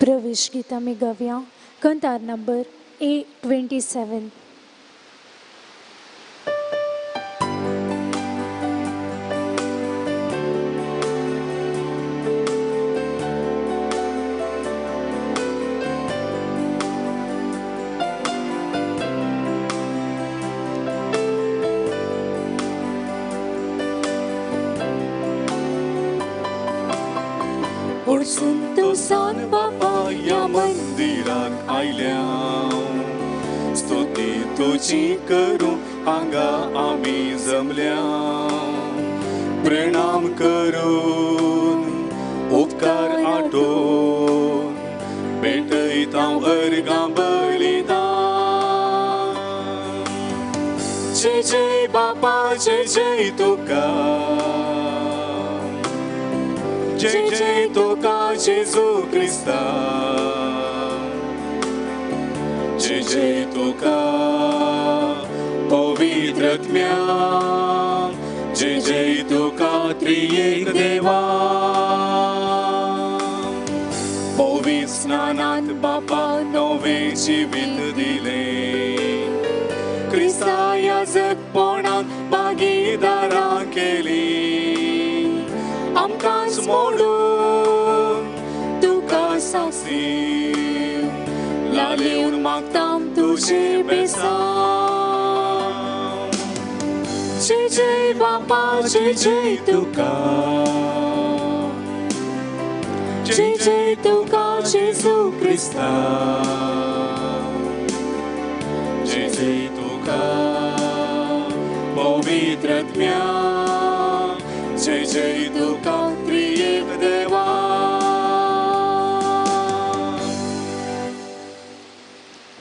प्रवेश गीता में गव्या कंतार number A27। संतोषान बापा या मंदिरात आयल्या स्तुती तुझी करू हांगा आमी जमल्या प्रणाम करून उपकार आठोवन भेटयता अर्गां बलिदान जय जय बापा जय जय तुका जय जय तुका जेजू क्रिस्ता जय जय तुका पवित्र आत्म्या जय जय तुका त्रिएक देवा पवित्र स्नानांत बापा नवे जिवीत दिले क्रिस्ता याजकपणांत भागीदारां केली आमकांच मोडून तुका साक्षी लालेवन मागतां तुझे बेसांव जय जय बापा जय जय तुका जय जय तुका जेजू क्रिस्ता जय जय तुका पवित्र आत्म्या जय जय तुका त्रिएक देवा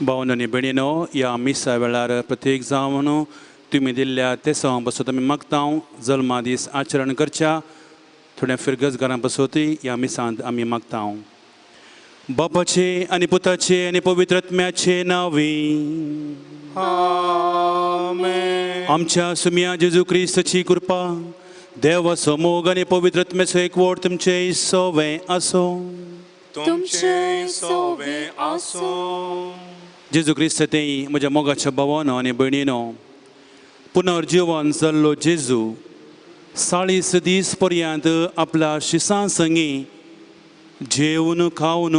भावनो आनी भयणीनो ह्या मिसा वेळार प्रत्येक जावन तुमी दिल्ल्या तेसां बसत आमी मागता जल्मा दीस आचरण करच्या थोड्या फिरगस घरां बसोती ह्या मिसांत आमी मागता बापाचे आनी पुताचे आनी पवित्र आत्म्याचे नांवी आमेन आमच्या सुमिया जेजू क्रिस्ताची कृपा देवा समोग आनी पवित्र आत्म्याचो एकवट तुमचे सोवे आसो तुमचे सोवे आसो जेजू क्रिस्त तें म्हज्या मोगाच्या भावानो आनी भयणीनो पुनर्जीवन जाल्लो जेजू 40 दीस पर्यंत आपल्या शिसां संगी जेवन खावन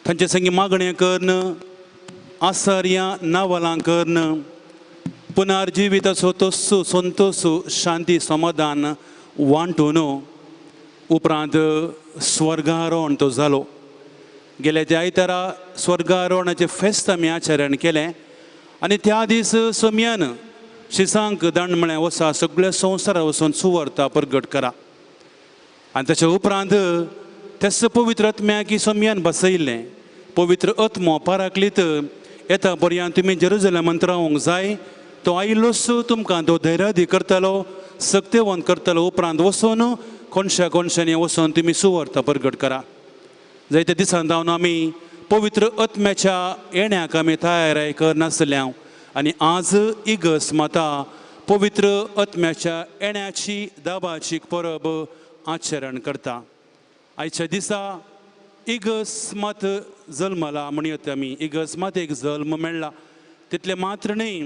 तांचे संगी मागणें करन आसर्यां नावालां करन पुनर्जिविताचो तस्सो संतोष शांती समाधान वांटून उपरांत स्वर्गारोहण तो जालो गेल्या त्या आयतारा स्वर्गारोहणाचें फेस्त आमी आचरण केलें आनी त्या दीस सोम्यान शिसांक दंड म्हळ्यार वसा सगळ्या संवसारा वचून सुवार्ता प्रगट करा आनी ताच्या उपरांत तेच पवित्र आत्म्याक सोम्यान बसयल्लें पवित्र आत्मो पाराकलीत येता पर्यंत तुमी जेरुसलेमांत रावंक जाय तो आयिल्लोच तुमकां तो धैर्यादी करतलो सक्तेवंत करतलो उपरांत वचून कोणशांनी वचून तुमी सुवार्ता प्रगट करा जायत्या दिसान जावन आमी पवित्र आत्म्याच्या येण्याक आमी तयारी करनासल्या आनी आज इगस माता पवित्र आत्म्याच्या येण्याची दाबाची परब आचरण करता आयच्या दिसा इगस मात जल्मला म्हणयत आमी इगस मात एक जल्म मेळ्ळा तितले मात्र न्ही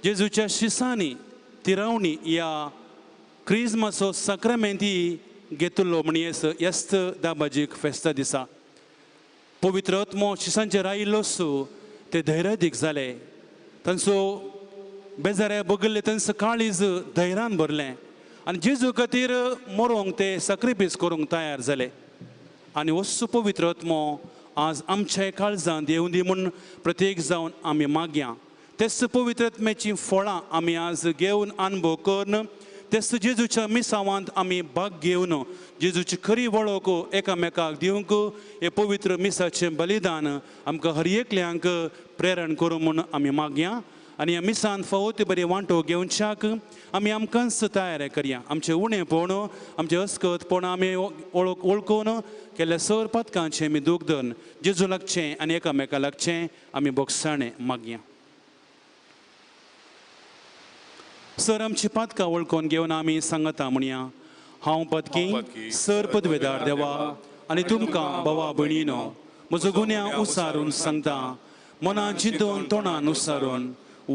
जेजूच्या शिसांनी तिरावणी ह्या क्रिस्मसो सक्रामेंती घेतलो म्हणयेस येस्त दाबाजीक फेस्ता दिसा पवित्र आत्मो शिसांचेर आयिल्लोच ते धैर्यादीक जाले तांचो बेजाऱ्या बगल्ले तांचो काळीज धैर्यान भरलें आनी जेजू खातीर मरोंक ते सॅक्रिफायस करूंक तयार जाले आनी वस्सू पवित्र आत्मो आज आमच्या काळजांत येवं दी म्हूण प्रत्येक जावन आमी मागया तेच पवित्र आत्म्याची फळां आमी आज घेवन अनुभव करन तेच जेजूच्या मिसावांत आमी भाग घेवन जेजूची खरी वळख एकामेकाक दिवंक हे पवित्र मिसाचें बलिदान आमकां हर एकल्यांक प्रेरण करूं म्हूण आमी मागया आनी ह्या मिसांत फावो ती बरी वांटो घेवच्याक आमी आमकांच तयारी करया आमचें उणेंपण आमचें अस्कतपण आमी वळखून केल्ल्या सर पथकांचें आमी दूख धरून जेजू लागचें आनी एकामेका लागचें आमी बोगसाणें मागया सर आमची पातकां वळखून घेवन आमी सांगता म्हणया हांव पदकी सर पदवेदार देवा आनी तुमकां भावा भयणीनो म्हजो गुन्या उसारून सांगता मनां चिंतून तोंडान उसारून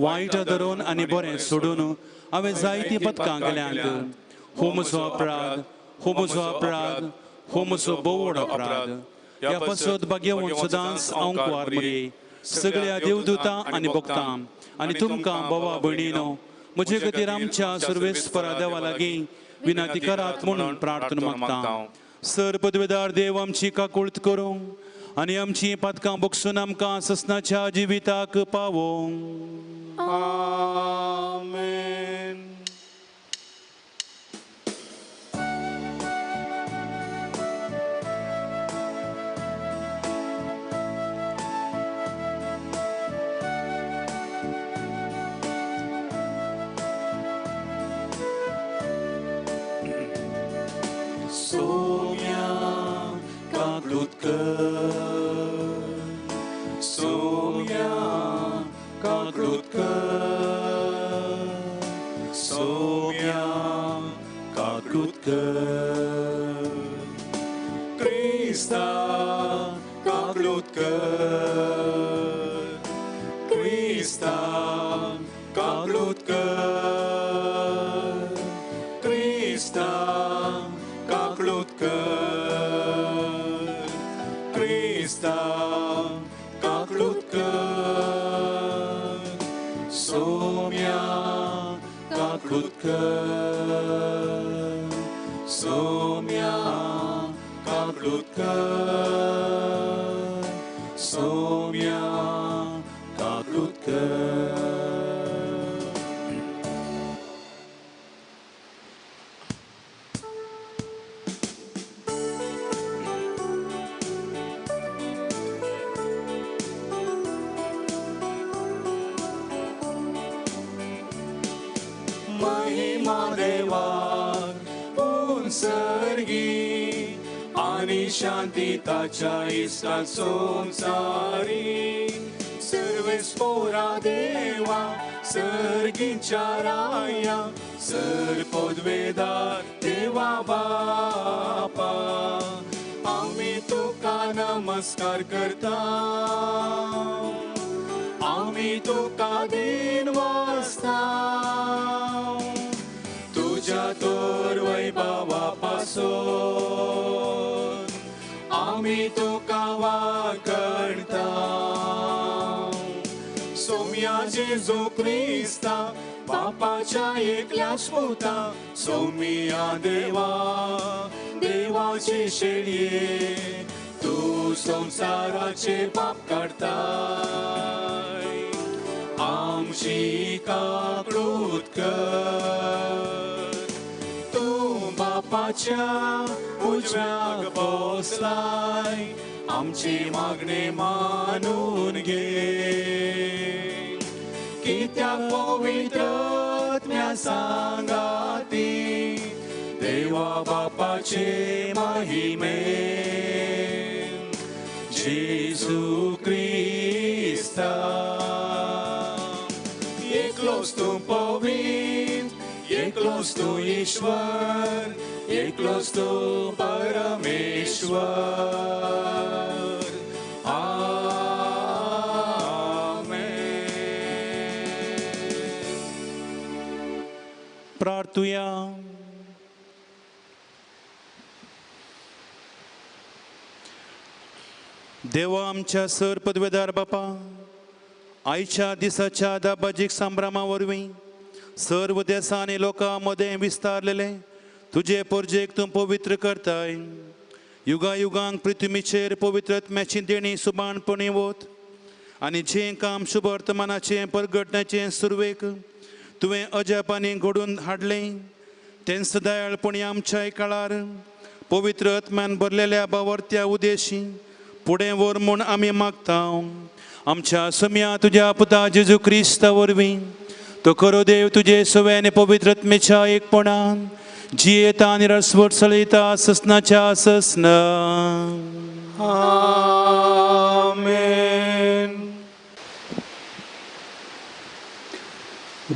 वायट धरून आनी बरें सोडून हांवें जायतीं पथकां गेल्यांत हो म्हजो अपराध हो म्हजो अपराध हो म्हजो बोवड अपराध ह्या पासत भाग्यवन सदांच हांव कुवार मरे सगळ्या देवदूतां आनी भक्तां आनी तुमकां भावा भयणीनो म्हजे खातीर आमच्या सर्वेस्परा देवा लागीं विनंती करात म्हणून प्रार्थना मागता सर पदवेदार देव आमची काकुळट करूं आनी आमची पातकां बगसून आमकां ससनाच्या जिविताक पावों. आमेन. Soumia काकुळट कर Soumia काकुळट कर Soumia काकुळट कर Krista काकुळट कर Krista काकुळट कर Krista काकुळट कर Krista काकुळट कर Soumia काकुळट कर Soumia काकुळट कर Soumia काकुळट कर. महिमा देवाक उंचरगी आनी शांती ताच्या इश्टांत संवसारी सर्वेस्पोरा देवा सर्गीच्या राया सर पदवेदार देवा बापा आमी तुका नमस्कार करता आमी तुका दिन वाजता तुझ्या तोर वैभवा पासून आमी तुका वाकडटा सौम्या जेजू क्रिस्ता बापाच्या एकल्याच पुता सौम्या देवा देवाचे शेळये तू संसाराचे पाप काडताय आमची काकुळट कर तू बापाच्या उजव्याक बसलाय आमची मागणी मानून घे कित्याक पवित्र आत्म्या सांगाती देवा बापाचे महिमेन जेजू क्रिस्ता एकलोच तू पवित्र एकलोच तू ईश्वर एकलोच तू परमेश्वर आमेन. प्रार्थुया. देवा आमच्या सर पदवेदार बापा आयच्या दिसाच्या दाबाजीक संभ्रमा वरवीं सर्व देशां आनी लोकां मदें विस्तारलेले तुजे परजेक तूं पवित्र करताय युगा युगांक पृथ्वीचेर पवित्र आत्म्याची देणी सुबाणपणी वत आनी जें काम शुभ वर्तमानाचें परगटण्याचें सुरवेक तुवें अजापांनी घडून हाडलें तें सदायळपणी आमच्या काळार पवित्र आत्म्यान भरलेल्या बावर्त्या उदेशी फुडें व्हर म्हूण आमी मागता आमच्या सम्या तुज्या पुता जेजू क्रिस्ता वरवीं तो खरो देव तुजे सव्याने पवित्र आत्मेच्या एकपणान जियेता आनी रसवट चलयता ससनाच्या ससन. आमेन.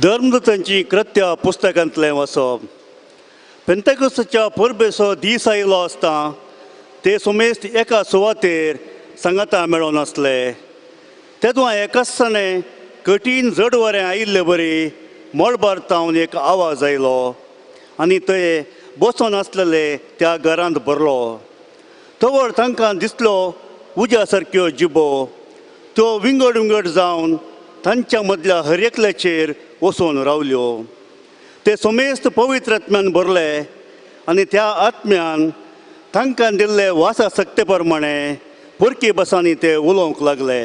धर्मदूतांची कृत्या पुस्तकांतलें वाचप पेंतेकोस्ताच्या परबेचो दीस आयलो आसता ते सुमेस्त एका सुवातेर सांगाता मेळोन आसले. तेदो एकाचसाने कठीण जड वरें आयिल्ले बरी मळबार तावन एक आवाज आयलो आनी थंय बसून आसलेले त्या घरांत भरलो. तवर तांकां दिसलो उज्या सारक्यो जिबो त्यो विंगड विंगड जावन तांच्या मदल्या हर एकल्याचेर वचून रावल्यो. ते सुमेस्त पवित्र आत्म्यान भरले आनी त्या आत्म्यान तांकां दिल्ले वासासक्ते प्रमाणे परकी बसांनी ते उलोवंक लागले.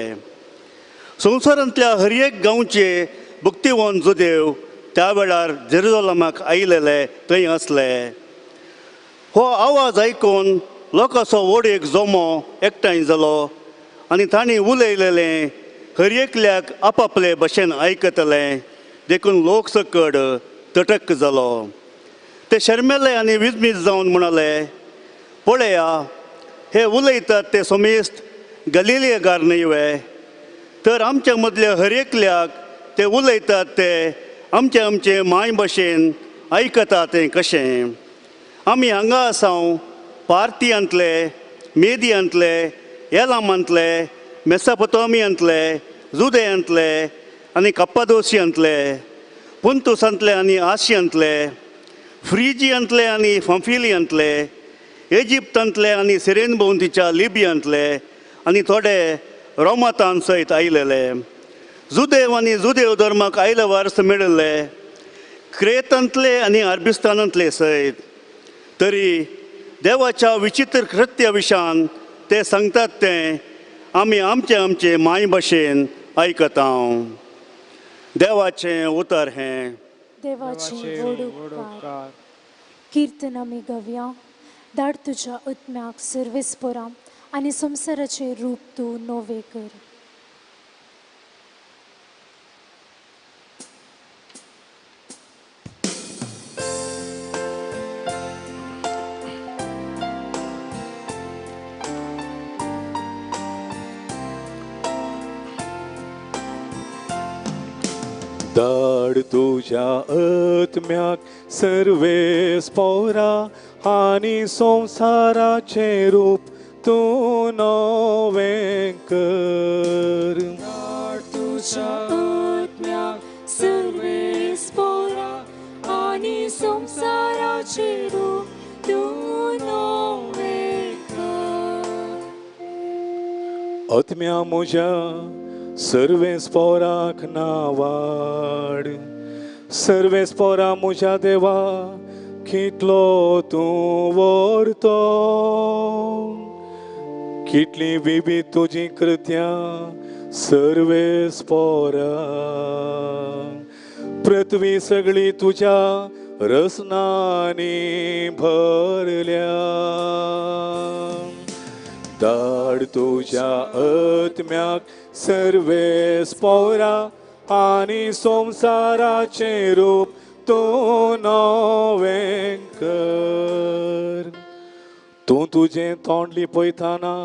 संवसारांतल्या हर एक गांवचे भक्तिवंत जुदेव त्या वेळार जेरुसलेमाक आयिल्ले थंय आसले. हो आवाज आयकून लोकांचो व्हड एक जोमो एकठांय जालो आनी तांणी उलयलेलें हर एकल्याक आपापले भाशेन आयकतले देखून लोक सकट तटक जालो. ते शर्मेले आनी विजमीत जावन म्हणाले, पळया, हे उलयतात ते समेस्त गलिलियेकार न्हय, तर आमच्या मदल्या हर एकल्याक ते उलयतात ते आमचे आमचे माय भाशेन आयकता तें कशें. आमी हांगा आसांव पार्थियांतले, मेदियांतले, एलामांतले, मेसोपोटामियांतले, जुदेयांतले आनी कप्पादोसियांतले, पुंतुसांतले आनी आशियांतले, फ्रिजियांतले आनी पंफिलियांतले, इजिप्तांतले आनी सिरेन भोंवतीच्या लिबियांतले आनी थोडे रोमातान सयत आयिल्ले, जुदेव आनी जुदेव धर्माक आयले वारस मेळिल्ले, क्रेतांतले आनी अरबिस्तानांतले सयत. तरी देवाच्या विचित्र कृत्या विशान ते सांगतात तें आमी आमचे आमचे माय भाशेन आयकता. देवाचें उतर हें. देवाचे व्हड उपकार. कीर्तन आमी गावया. धाड तुज्या आत्म्याक सर्वेस्परां आनी संवसाराचें रूप तूं नवें कर. धाड तुज्या आत्म्याक सर्वेस्परा आनी संवसाराचें रूप तूं नवें कर. धाड तुज्या आत्म्याक सर्वेस्परा आनी संवसाराचें रूप तूं नवें कर. आत्म्या म्हज्या सर्वेस्पराक नावाड. सर्वेस्परा म्हज्या देवा कितलो तूं व्हरतो. कितली विविध तुजी कृत्यां सर्वेस्परा. पृथ्वी सगळी तुज्या रसनांनी भरल्या. धाड तुज्या आत्म्याक सर्वेस्परा आनी संवसाराचें रूप तूं नवें कर. तूं तुजें तोंड लिपयतना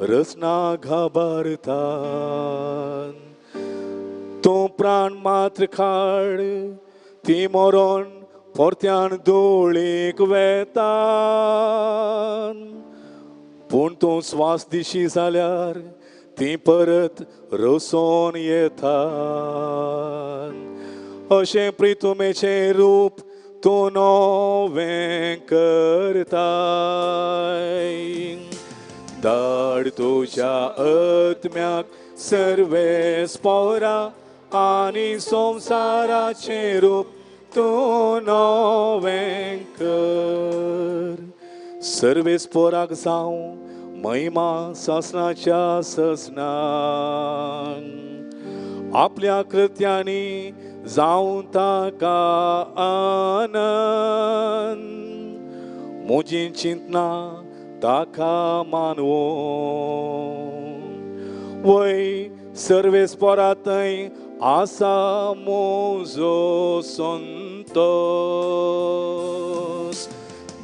रसना घाबरता. तूं प्राण मात्र खाड ती मरोन परत्यान धुळीक वेता. पूण तूं स्वास दिशी जाल्यार ती परत रसोन येता. अशें प्रितुमेचें रूप तूं नवें करताय. धाड तुज्या आत्म्याक सर्वेस्परा आनी संवसाराचें रूप तूं नवें कर. सर्वेस्पराक जावं महिमा ससनाच्या ससनान. आपल्या कृत्यांनी जावं ताका आनंद. म्हजी चिंतना ताका मानवो. वय सर्वेस्परा थंय आसा म्हजो संतोष.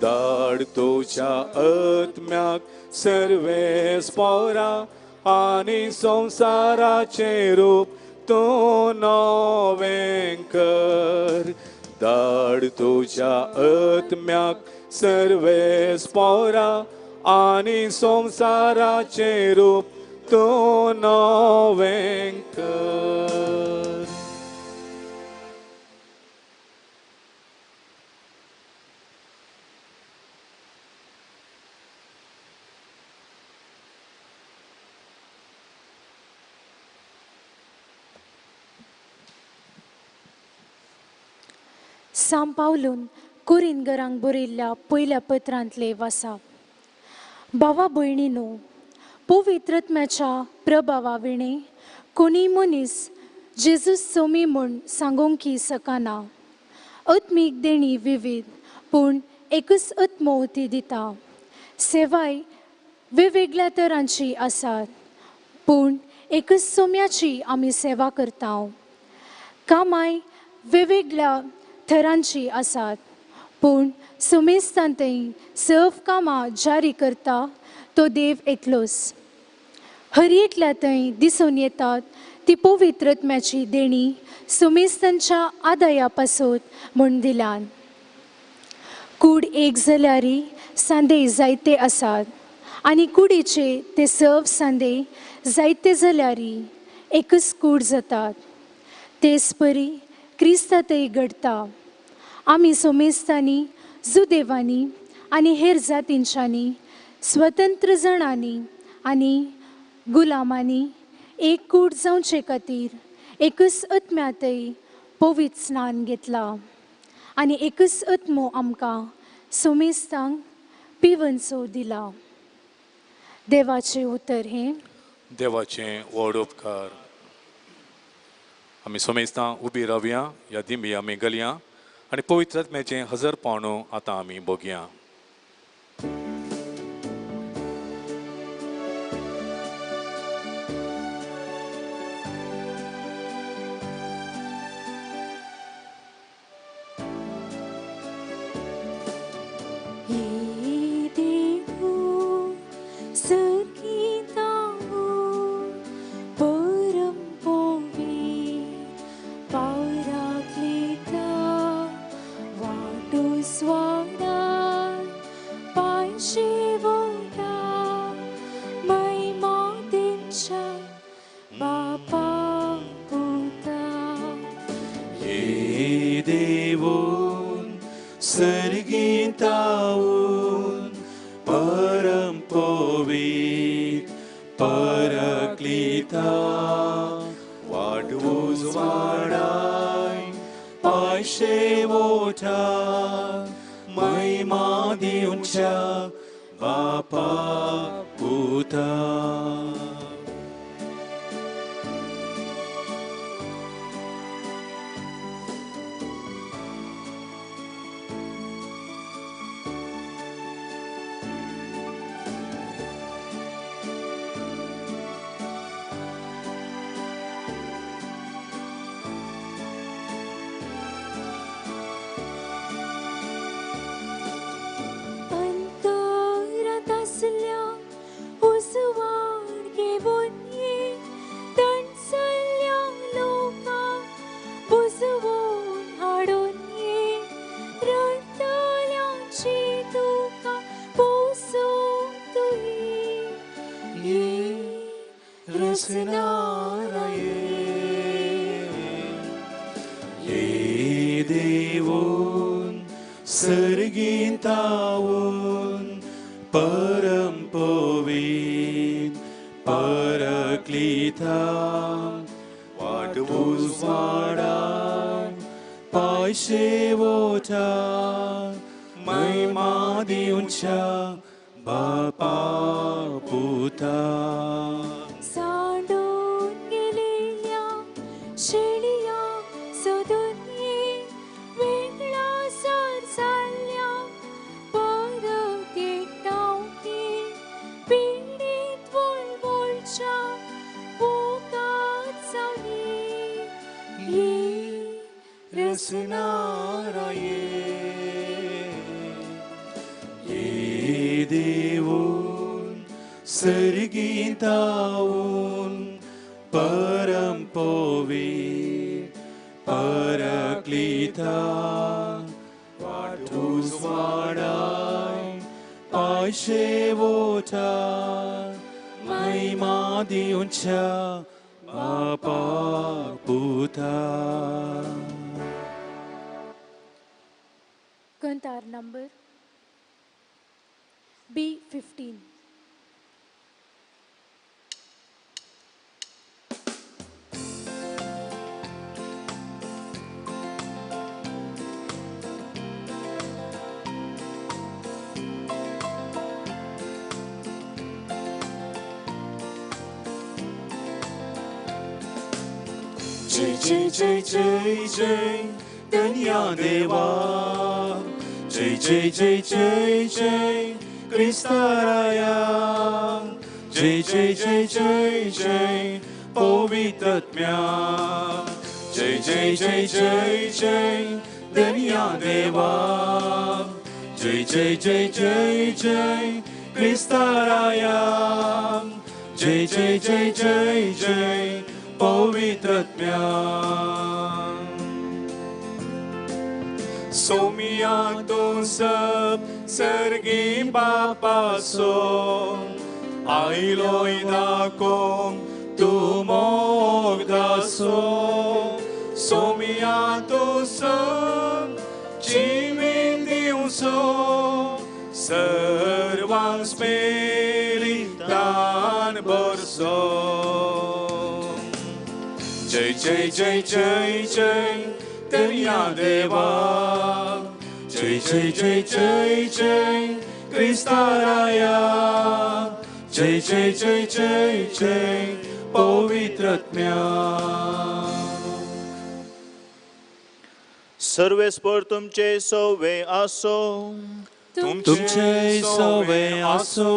धाड तुज्या आत्म्याक सर्वेस्परा आनी संवसाराचें रूप तूं नवें कर. धाड तुज्या आत्म्याक सर्वेस्परा आनी संसाराचे रूप तूं नवें कर. सांपावलून कुरिनगरांक बरयल्ल्या पयल्या पत्रांतले वासा. भावा भयणीनो, पवित्रत्म्याच्या प्रभावा विणे कोणी मनीस जेजूस सोमी म्हूण सांगोंकी सकना. आत्मीक देणी विविध पूण एकच आत्मोवती दिता. सेवाय वेगवेगळ्या तरांची आसात पूण एकच सोम्याची आमी सेवा करता. कामाय वेगवेगळ्या थरांची आसात पूण सुमेस्तांतय सर्व कामां जारी करता तो देव एकलोच. हरयेंतल्या थंय दिसून येतात ती पवित्रत्म्याची देणी सुमेस्तांच्या आदाया पासत म्हूण दिल्यान. कूड एक जाल्यारी सांदे जायते आसात आनी कुडीचे ते सर्व सांदे जायते जाल्यारी एकच कूड जातात. तेच परी क्रिस्तांतय घडता. आमी सोमेस्तांनी जुदेवांनी आनी हेर जातींच्यांनी स्वतंत्र जणांनी आनी गुलामांनी एक कूड जावचे खातीर एकच आत्म्यातय पवित्र स्नान घेतला आनी एकच आत्मो आमकां सोमेस्तांक पिवनचो दिला. देवाचें उतर हें. देवाचें व्हड उपकार. आमी सोमेस्तां उबी रावया, ह्या दिमी आमी घालया आनी पवित्रात्म्याचें हजर पावणो आतां आमी भोगया. शेवोटा महिमा दिवच्या बापा पुता. Cantar number B15. जय जय जय जय जय धन्या देवा. जय जय जय जय जय क्रिस्ताराया. जय जय जय जय जय पवित्रात्म्या. जय जय जय जय जय धन्या देवा. जय जय जय जय जय क्रिस्ताराया. जय जय जय जय जय पवित्रात्म्या. सोमियातून सब सर्गी बापासो आयलोय दाखोवंक तूं मोगदासो. सोमियातून सब जिवीत दिवचो सर्वांक स्पेली दान बरसो. जय जय जय जय जय धन्या देवा. जय जय जय जय जय क्रिस्ताराया. जय जय जय जय जय पवित्रात्म्या. सर्वेस्पर तुमचे सोवे आसो. तुमचे सोवे आसो.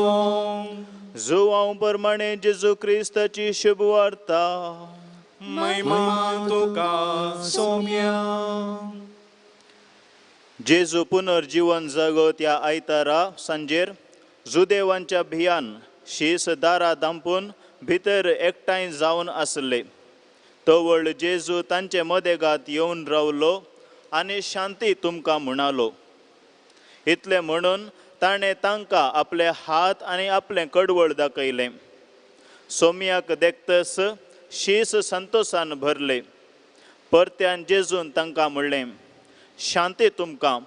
जुवांव प्रमाणे जेजू क्रिस्ताची शुभ वार्ता. महिमा तुका सोम्या. जेजू पुनर्जीवन जागो त्या आयतारा सांजेर जुदेवांच्या भियान शीस दारा दांपून भितर एकठांय जावन आसले. तवळ जेजू तांचे मदेगात येवन रावलो आनी शांती तुमकां म्हणालो. इतले म्हणून ताणें तांकां आपले हात आनी आपलें कडवळ दाखयलें. सोम्याक देखतस शीस संतोषान भरले. परत्यान जेजून तांकां म्हणलें, शांती तुमकां.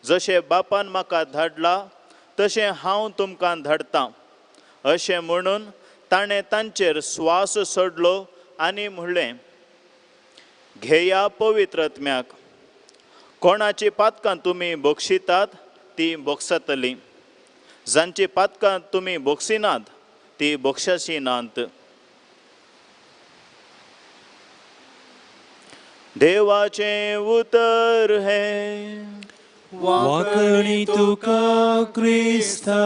जशें बापान म्हाका धाडला तशें हांव तुमकां धाडटां. अशें म्हणून ताणें तांचेर स्वास सोडलो आनी म्हणलें, घेया पवित्र आत्म्याक. कोणाची पातकां तुमी बोगशितात ती बोगसतलीं. जांची पातकां तुमी बोगसिनात ती बोगशाची नात. देवाचे उतर हे वाकणी तुका क्रिस्ता.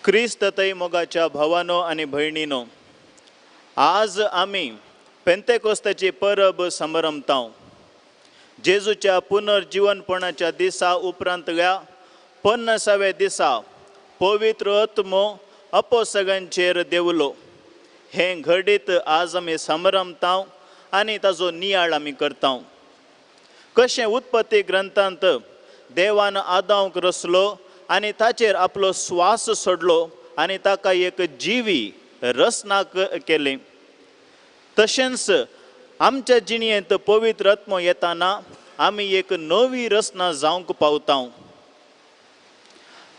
क्रिस्त तै मोगाच्या भावानो आनी भयणीनो, आज आमी पेंतेकोस्ताची परब समरमतांव. जेजूच्या पुनर्जीवनपणाच्या दिसा उपरांतल्या 50व्या दिसा पवित्र आत्मो अपोस्तलांचेर देवलो. हें घडीत आज आमी समरमतांव आनी ताजो नियाळ आमी करतांव. कशें उत्पत्ती ग्रंथांत देवान आदामाक रचलो आनी ताचेर आपलो स्वास सोडलो आनी ताका एक जिवी रचना केली, तशेंच आमच्या जिणयेंत पवित्र आत्मो येताना आमी एक नवी रचना जावंक पावतांव.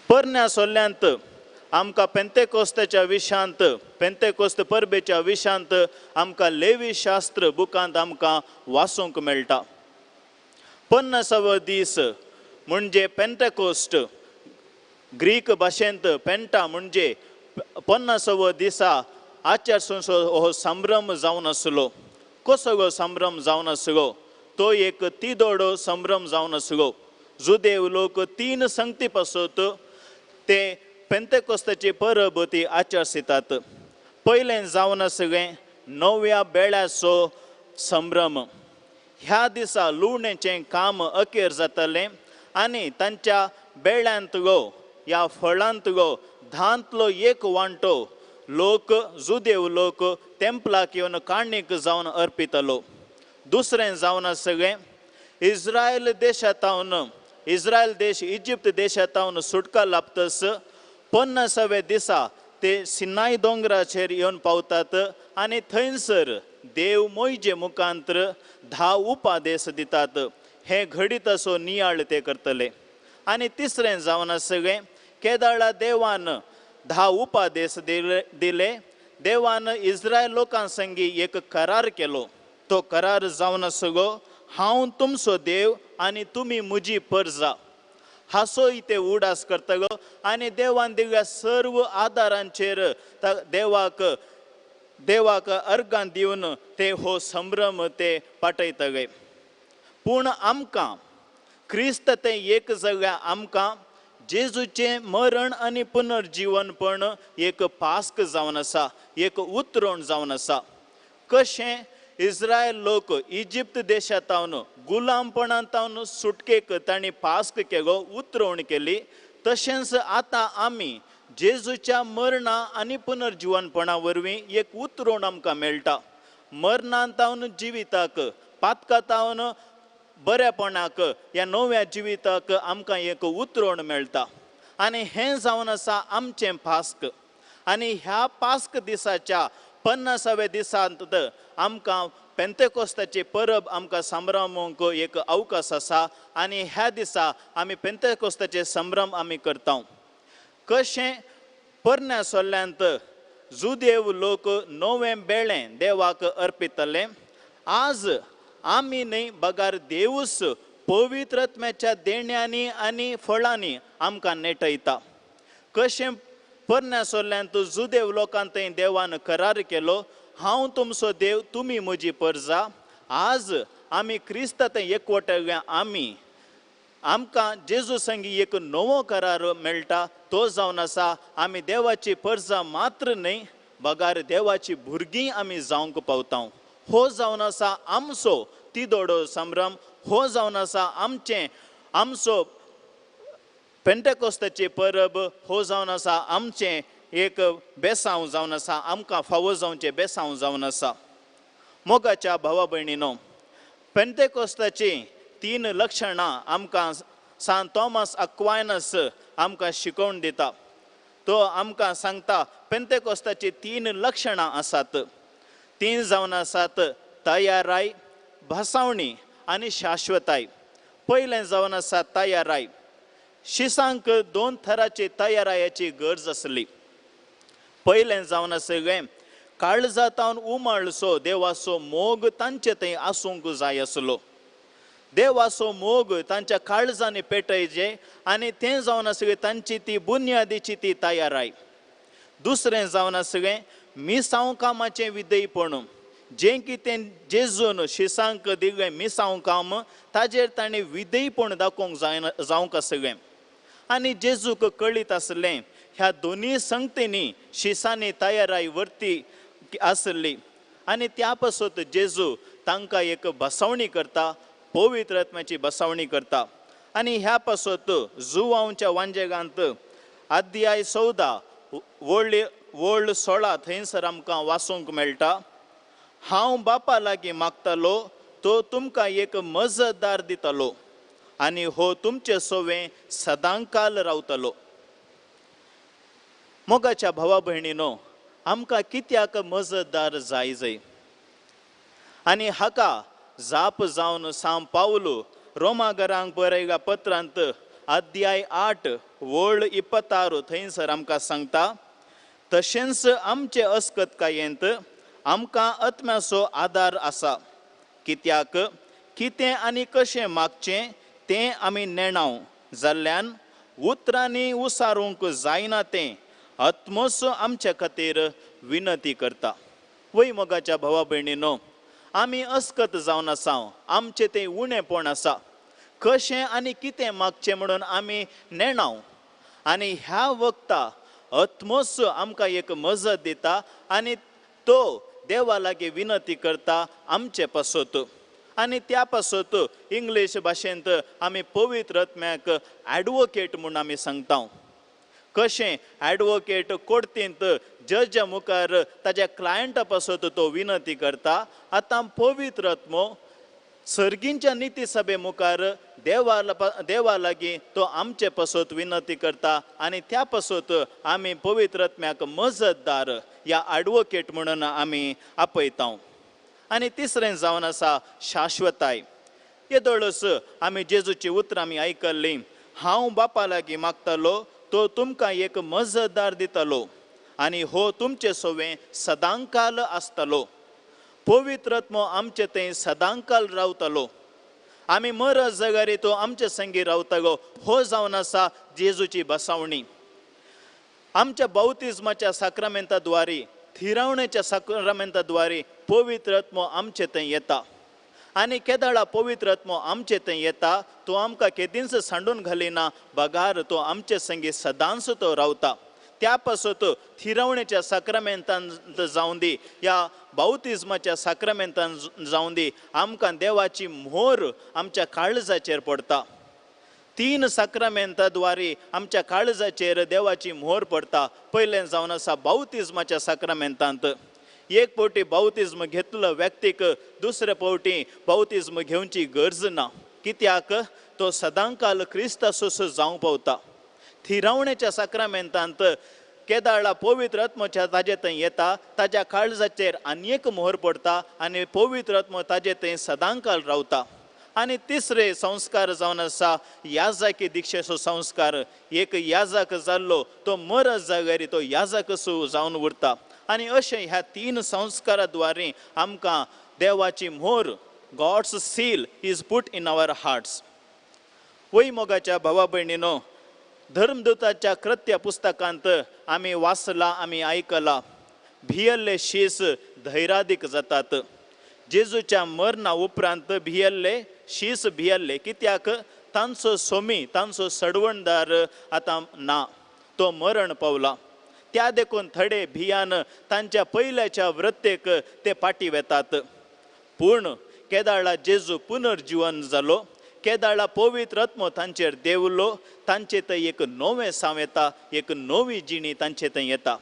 परण्या सोल्ल्यांत आमकां पेंतेकोस्ताच्या विशांत, पेंतेकोस्त परबेच्या विशांत आमकां लेवी शास्त्र बुकांत आमकां वाचूंक मेळटा. 50वो दीस म्हणजे पेंटेकोस्ट. ग्रीक भाशेंत पेंटा म्हणजे 50वो दिसा आचारसंहिता हो संभ्रम जावन आसलो. कसो गो संभ्रम जावन आसलो? तो एक तिदोडो संभ्रम जावन आसलो. जुदेव लोक 3 संगती पासत ते पेंतेकोस्ताची परब ती आचरतात. पयलें जावन आसलें नव्या बेळ्याचो संभ्रम. ह्या दिसा लुवणेचें काम अखेर जातालें आनी तांच्या बेळ्यांतलो ह्या फळांतलो 10तलो एक वांटो लोक, जुदेव लोक तेंपलाक येवन काणीक जावन अर्पितलो. दुसरें जावन आसलें इस्रायल देशांतावन इस्रायल देश इजिप्त देशांतून सुटका लाभतस 50व्या दिसा ते सिनाय दोंगराचेर येवन पावतात आनी थंयसर देव मोइजे मुखांतर 10 उपादेश दितात. हे घडीत असो नियाळ ते करतले. आनी तिसरें जावन आसलें केदाळा देवान 10 उपादेश दिले. देवान इस्रायल लोकां संगी एक करार केलो. तो करार जावन आसलो हांव तुमचो देव आनी तुमी म्हजी परजा. हासो इथे उडास करतलो आनी देवान दिल्ल्या सर्व आदारांचेर देवाक अर्गां दिवन ते हो संभ्रम ते पाटयतले. पूण आमकां क्रिस्त ते एक जाल्ल्या आमकां जेजूचे मरण आनी पुनर्जीवनपण एक पास्क जावन आसा, एक उतरोण जावन आसा. कशें इस्रायल लोक इजिप्त देशांतून गुलामपणांतून सुटकेक तांणी पास्क केलो, उतरवण केली, तशेंच आतां आमी जेजूच्या मरणा आनी पुनर्जीवनपणा वरवीं एक उतरोण आमकां मेळटा. मरणांतून जिविताक, पातकांतून बरेपणाक, ह्या नव्या जिविताक आमकां एक उतरोण मेळटा. आनी हें जावन आसा आमचें पास्क. आनी ह्या पास्क दिसाच्या 50व्या दिसांत आमकां पेंतेकोस्ताची परब आमकां संभ्रमूंक एक अवकाश आसा. आनी ह्या दिसा आमी पेंतेकोस्ताचे संभ्रम आमी करता. कशें परन्या सोल्ल्यांत जुदेव लोक नवें बेळें देवाक अर्पितले, आज आमी न्ही बगार देवूच पवित्र आत्म्याच्या देण्यांनी आनी फळांनी आमकां नेटयता. कशें परन्या सोल्ल्यांत जुदेव लोकांत थंय देवान करार केलो, हांव तुमचो देव तुमी म्हजी परजा. आज आमी क्रिस्तांत एकवटल्या आमकां जेजू संगी एक नवो करार मेळटा. तो जावन आसा आमी देवाची परजा मात्र न्ही बगार देवाची भुरगीं आमी जावंक पावता. हो जावन आसा आमचो तिदोडो संभ्रम. हो जावन आसा आमचो पेंटेकोस्ताची परब. हो जावन आसा आमचें एक बेसांव जावन आसा, आमकां फावो जावचें बेसांव जावन आसा. मोगाच्या भावा भयणीनो, पेंटेकोस्ताची 3 लक्षणां आमकां सांत थॉमस अक्वायनस आमकां शिकोवन दिता. तो आमकां सांगता पेंतेकोस्ताची 3 लक्षणां आसात. 3 जावन आसात तयाराय, भासावणी आनी शाश्वताय. पयलें जावन आसा तयाराय. शिसांक 2 थरांची तयारायाची गरज आसली. पयलें जावन आसलें काळजांतावन उमळसो देवाचो मोग तांचे थंय आसूंक जाय आसलो. देवाचो मोग तांच्या काळजांनी पेटयचे आनी तें जावन आसलें तांची ती बुन्यादीची ती तयाराय. दुसरें जावन आसलें मिसांव कामाचें विधेयपण. जें कितें जेजून शिसांक दिल्लें मिसांव काम ताजेर ताणें विधेयपण दाखोवंक जावंक आसलें. आनी जेजूक कळीत आसलें ह्या दोनी संगतींनी शिसांनी तयाराय वर्ती आसली. आनी त्या पासत जेजू तांकां एक बसवणी करता, पवित्र आत्म्याची बसवणी करता. आनी ह्या पासत जुवांवच्या वांजेगांत अध्याय 14 वोळ 16 थंयसर आमकां वाचूंक मेळटा. हांव बापा लागीं मागतलो, तो तुमकां एक मजतदार दितलो आनी हो तुमचे सोवें सदांकाल रावतलो. मोगाच्या भावा भयणीनो, आमकां कित्याक मजतदार जाय आनी हाका जाप जावन सांव पावलो रोमागरांक बरयल्या पत्रांत अध्याय 8 वोळ 26 थंयसर आमकां सांगता, तशेंच आमचे अस्कतकायेंत आमकां आत्म्याचो आदार आसा. कित्याक कितें आनी कशें मागचें तें आमी नेणाव जाल्ल्यान उतरांनी उसारूंक जायना तें आत्मोस आमचे खातीर विनंती करता. वय मोगाच्या भावा भयणीनो, आमी अस्कत जावन आसा, आमचें तें उणेपण आसा. कशें आनी कितें मागचें म्हणून आमी नेणाव आनी ह्या वखता आत्मोस आमकां एक मजत दिता आनी तो देवा लागीं विनंती करता आमचे पासत. आनी त्या पासत इंग्लीश भाशेंत आमी पवित्र आत्म्याक एडवोकेट म्हूण आमी सांगता. कशें एडवोकेट कोर्टींत जज मुखार ताज्या क्लायंटा पासत तो विनंती करता, आतां पवित्र आत्मो सर्गींच्या नीती सभे मुखार देवा लागीं तो आमचे पसोत विनंती करता आनी त्या पसोत आमी पवित्र आत्म्याक मजतदार या एडवोकेट म्हणून आमी आपयता. आनी तिसरें जावन आसा शाश्वताय. येदोळस आमी जेजूची उतरां आमी आयकल्लीं. हांव बापा लागीं मागतलो तो तुमकां एक मजतदार दितलो आनी हो तुमचे सोवें सदांकाल आसतलो. पवित्र आत्मो आमचे थंय सदांकाल रावतलो. आमी मर जगारी तो आमचे संगी रावतलो. हो जावन आसा जेजूची बसावणी. आमच्या बावतिजमाच्या साक्रामेंताद्वारे थिरावणेच्या साक्रामेंताद्वारे पवित्र आत्मो आमचे थंय येता. आनी केदाळा पवित्र आत्मो आमचे थंय येता तो आमकां केदींच सांडून घालिना. बगार तो आमचे संगी सदांच तो रावता. त्या पासत थिरावणेच्या साक्रामेंतान जावं दी या बावतिजमाच्या साक्रामेंतान जावं दी आमकां देवाची मोहर आमच्या काळजाचेर पडटा. 3 साक्रामेंताद्वारे आमच्या काळजाचेर देवाची मोहर पडटा. पयलें जावन आसा बावतिजमाच्या साक्रामेंतांत. एक फावटी बावतिजम घेतलो व्यक्तीक दुसरे फावटी बावतिजम घेवची गरज ना. कित्याक तो सदांकाल क्रिस्तासूस जावं पावता. थिरावणेच्या साक्रामेंतांत केदाळा पवित्र आत्मोच्या ताजे थंय येता. ताच्या काळजाचेर आनी एक मोहर पडटा आनी पवित्र आत्मो ताजे थंय सदांकाल रावता. आनी तिसरे संस्कार जावन आसा याजकी दिक्षेचो संस्कार. एक याजक जाल्लो तो मर जाग्यार तो याजकसो जावन उरता. आनी अशें ह्या 3 संस्काराद्वारे आमकां देवाची मोहर God's seal is put in our hearts. वय मोगाच्या भावा भयणीनो, धर्मदूताच्या कृत्य पुस्तकांत आमी वाचला आमी आयकला भियल्ले शीस धैर्यादीक जातात. जेजूच्या मरणा उपरांत भियल्ले शीस भियल्ले. कित्याक तांचो सोमी तांचो सडवणदार आतां ना. तो मरण पावला. त्या देखून थडे भियान तांच्या पयल्याच्या वृत्तेक ते पाटी वेतात. पूण केदाळा जेजू पुनर्जीवन जालो. केदाळा पवित्र आत्मो तांचेर देवलो. तांचे थंय एक नवें साव येता. एक नवी जिणी तांचे थंय येता.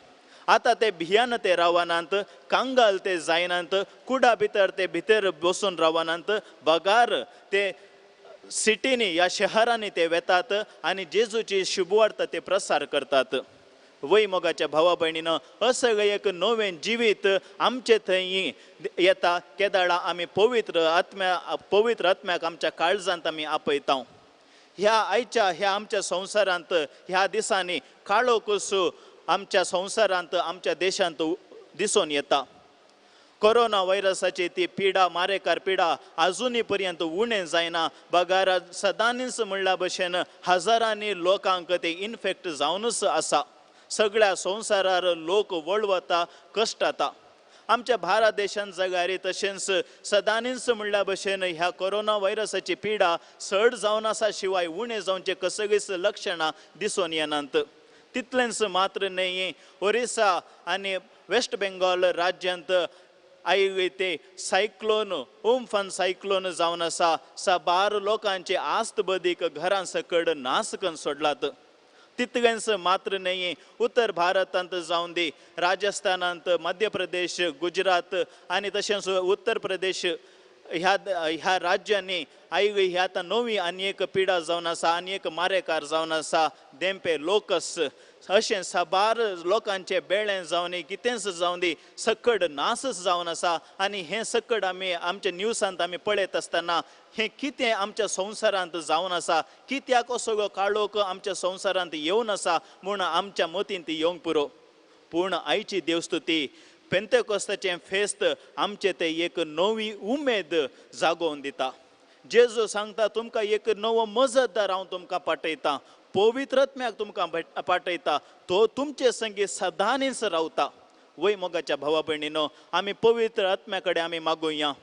आतां ते भियान ते रावनांत. कांगाल ते जायनांत. कुडा भितर ते भितर बसून रावनांत. बगार ते सिटीनी या शहरांनी ते वेतात आनी जेजूची शुभवार्ता ते प्रसार करतात. वय मोगाच्या भावा भयणीनं असं एक नवें जिवीत आमचे थंय येता. केदाळा आमी पवित्र आत्म्याक आमच्या काळजांत आमी आपयता. ह्या आमच्या संवसारांत ह्या दिसांनी काळो कसो आमच्या संवसारांत आमच्या देशांत दिसून येता. कोरोना व्हायरसाची ती पिडा मारेकार पिडा अजुनी पर्यंत उणें जायना. बगार सदांनीच म्हणल्या भशेन हजारांनी लोकांक ते इन्फेक्ट जावनूच आसा. सगळ्या संवसारार लोक वळवता कश्ट जाता. आमच्या भारत देशांत जगारी तशेंच सदांनीच म्हणल्या भशेन ह्या कोरोना व्हायरसाची पिडा चड जावन आसा शिवाय उणें जावचे कसगीच लक्षणां दिसून येनात. तितलेंच मात्र न्हय, ओरिसा आनी वेस्ट बेंगॉल राज्यांत आई ते सायक्लोन उम्फान सायक्लोन जावन आसा. 12 लोकांचे आस्त बदीक घरां सकड नास करून सोडलात. तितकेंच मात्र न्हय, उत्तर भारतांत जावन दी राजस्थानांत मध्य प्रदेश गुजरात आनी तशेंच उत्तर प्रदेश ह्या राज्यांनी ही आतां नवी आनी एक पिडा जावन आसा. आनी एक मारेकार जावन आसा देंपे लोकस. अशें 12 लोकांचे बेळें जावन कितेंच जावन दी सकड नासच जावन आसा. आनी हें सकड आमी आमच्या न्यूजांत आमी पळयत आसतना हें कितें आमच्या संवसारांत जावन आसा, कित्याक असो काळोख आमच्या संवसारांत येवन आसा म्हूण आमच्या मतींत येवंक पुरो. पूण आयची देवस्तुती पेंतेकोस्ताचें फेस्त आमचे ते एक नवी उमेद जागोवन दिता. जेजू सांगता तुमकां एक नवो मजतदार हांव तुमकां पाठयतां. पवित्र आत्म्याक तुमकां पाठयता. तो तुमचे संगी सदांच रावता. वय मोगाच्या भावा भयणीनो, आमी पवित्र आत्म्या कडेन आमी मागुया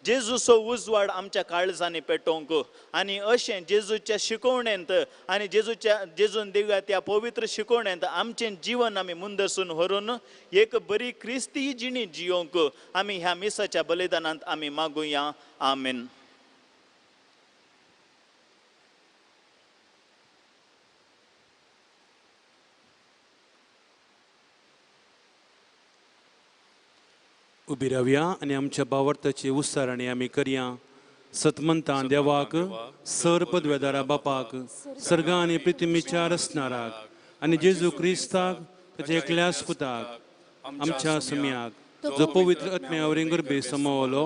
जेजूचो उजवाड आमच्या काळजांनी पेटोवंक. आनी अशें जेजूच्या शिकवणेंत आनी जेजून दिल्या त्या पवित्र शिकवणेंत आमचें जीवन आमी मुंदसून व्हरून एक बरी क्रिस्ती जिणी जियोंक आमी ह्या मिसाच्या बलिदानांत आमी मागुया. आमेन. उबी रावया आनी आमच्या भावार्थाची उस्तारणी आमी करया. सतमंता देवाक सरपदवेदारा बापाक सर्गा आनी पृथ्वीच्या रचणाराक आनी जेजू क्रिस्ताक ताच्या एकल्याच पुताक आमच्या सुम्याक जो पवित्र आत्म्या वरवीं गर्भे समवलो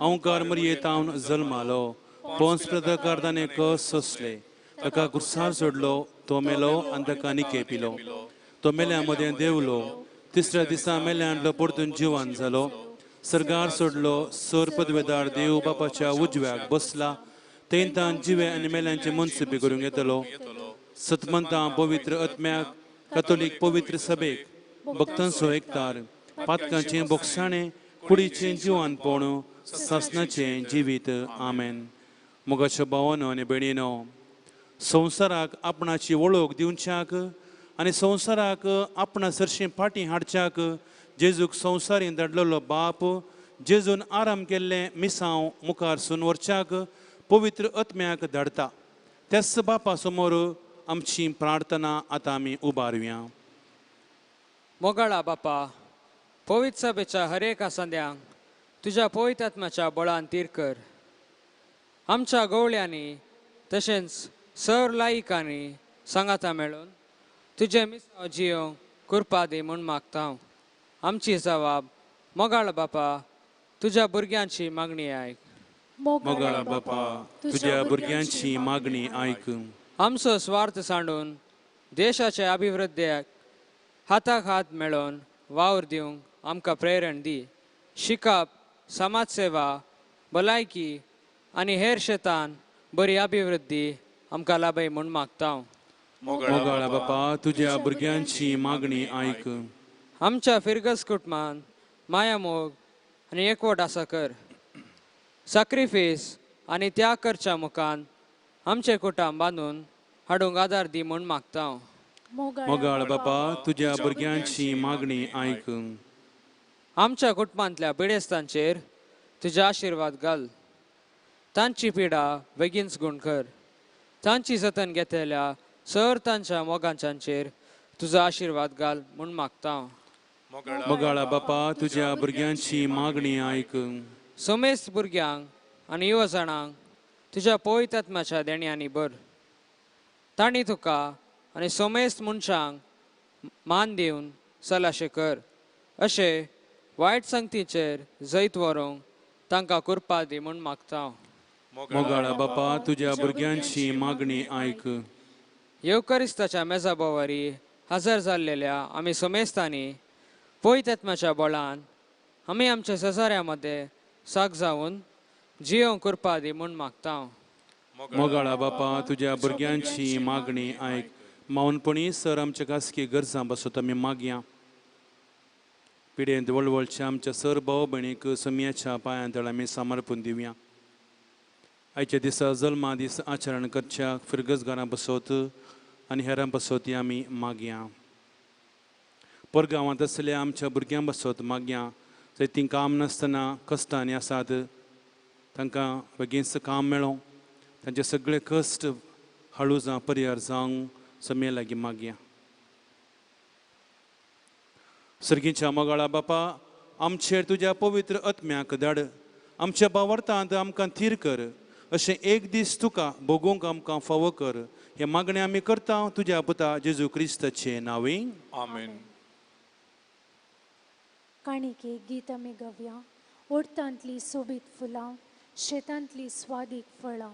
अवकार मरयेतावन जल्मालो पोंस प्रकारदाने कस सोंसले ताका क्रुसार सोडलो तो मेलो आनी ताका निकेपिलो तो मेल्या मदें देवलो तिसऱ्या दिसा मेल्यांतलो परतून जिवान जालो सर्गार सोडलो सर पदवेदार देव बापाच्या उजव्याक बसला तेन्तान जिवे आनी मेल्यांचे मनसुबे करूंक येतलो सतमंतां पवित्र आत्म्याक कॅथोलीक पवित्र सभेक भक्तांचो एकतार पातकांचें बोगसाणें कुडीचें जिवानपण सासणाचें जिवीत आमेन. मोगाच्या भावानो आनी भयणीनो, संवसाराक आपणाची वळख दिवच्याक आनी संवसाराक आपणा सरशीं फाटीं हाडच्याक जेजूक संवसारीन धाडलेलो बाप जेजून आराम केल्लें मिसांव मुखार सून व्हरच्याक पवित्र आत्म्याक धाडटा. त्याच बापा समोर आमची प्रार्थना आतां आमी उबारुया. मोगाळा बापा, पवित्र सभेच्या हर एका संद्यांक तुज्या पवित्र आत्म्याच्या बळान तीर कर. आमच्या गवळ्यांनी तशेंच सर लायिकांनी सांगाता मेळून तुजे मिसांव जियोंक कृपा दी म्हूण मागता. आमची जबाब मोगाळ बापा, तुज्या भुरग्यांची मागणी आयक. मोगाळ बापा, तुज्या भुरग्यांची मागणी आयक. आमचो स्वार्थ सांडून देशाचे अभिवृद्धेक हाताक हात मेळोवन वावर दिवंक आमकां प्रेरण दी. शिकप, समाजसेवा, भलायकी आनी हेर शेतान बरी अभिवृद्धी आमकां लाभय म्हूण मागता. मोगाळ बापा, तुज्या भुरग्यांची मागणी आयक. आमच्या फिरगस कुटुंबान माया मोग आनी एकवट आसा कर. सॅक्रिफीस आनी त्याग करच्या मुखान आमचे कुटुंब बांदून हाडूंक आदार दी म्हूण मागता. मोगाळ बापा, तुज्या भुरग्यांची मागणी आयक. आमच्या कुटुंबांतल्या पिडेस्तांचेर तुजे आशिर्वाद घाल. तांची पिडा बेगीनच गुण कर. तांची जतन घेतलेल्या सर तांच्या मोगांच्यांचेर तुजो आशिर्वाद घाल म्हूण मागता. मोगाळ बापा, तुज्या भुरग्यांची मागणी आयक. सोमेस्त भुरग्यांक आनी युवजणांक तुज्या पवित्र आत्म्याच्या देण्यांनी भर. तांणी तुका आनी सोमेस्त मनशांक मान दिवन सलाशे कर. अशें वायट संगतीचेर जैत व्हरूंक तांकां कृपा दी म्हूण मागता. मोगाळ बापा, तुज्या भुरग्यांची मागणी आयक. येवकरिस्ताच्या मेजा बोवारी हजर जाल्लेल्या आमी सोमेस्तांनी पवित्र आत्म्याच्या बळान आमी आमच्या शेजाऱ्या मदें साग जावन जियोंक कृपा दी म्हूण मागता. मोगाळ बापा, तुज्या भुरग्यांची मागणी आयक. मावनपणी सर आमच्या खासगी गरजां बसत आमी मागया. पिडेंत वळवळच्या आमच्या सर भाव भयणीक समियाच्या पांयां तळ आमी समर्पण दिवया. आयच्या दिसा जल्मा दीस आचरण करच्या फिरगसगारां बसत आनी हेरां बसत आमी मागया. परगांवांत आसलेल्या आमच्या भुरग्यां बसत मागया. जंय तीं काम नासतना कश्टांनी आसात तांकां बेगीनच काम मेळों. तांचे सगळे कश्ट हळू जावं परिहार जावंक समे लागीं मागया. सर्गीच्या मोगाळा बापा, आमचेर तुज्या पवित्र आत्म्याक धाड. आमच्या भावार्थांत आमकां थीर कर. अशें एक दीस तुका भोगूंक आमकां फावो कर. हे मागणें आमी करता तुज्या पुता जेजू क्रिस्ताचे नांवीं. आमेन. काणिके गीत आमी गावया. ओडतांतली सोबीत फुलां, शेतांतली स्वादीक फळां.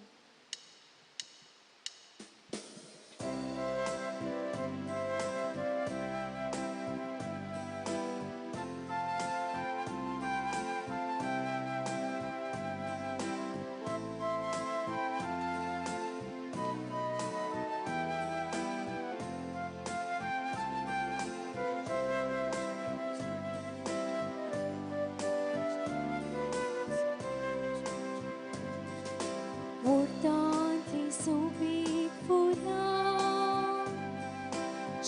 ओडतांतली सोबीत फुलां,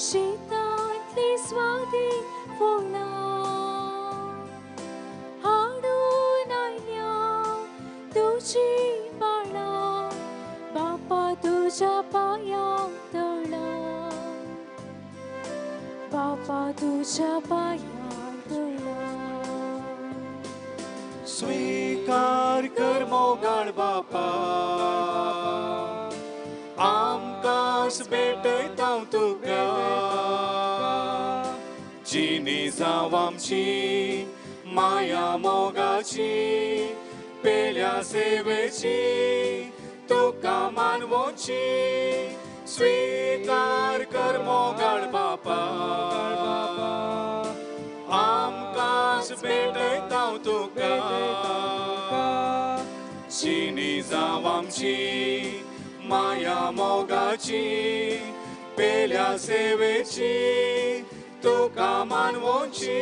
शेतांतली स्वादीक फळां. हाडून आयल्या तुजी बाळां, बापा तुज्या पांयांक तळां. बापा तुज्या पांयांक तळां. स्वीकार स्वीकार कर मोगाळ बापा आमकांच भेटयता तुका जिनी जाव आमची माया मोगाची पेल्या सेवेची तुका मानवोची स्वीकार कर मोगाळ बापा आमकांच भेटयता तुका जिनी जाव आमची माया मोगाची पेल्या सेवेची तुका मानवोची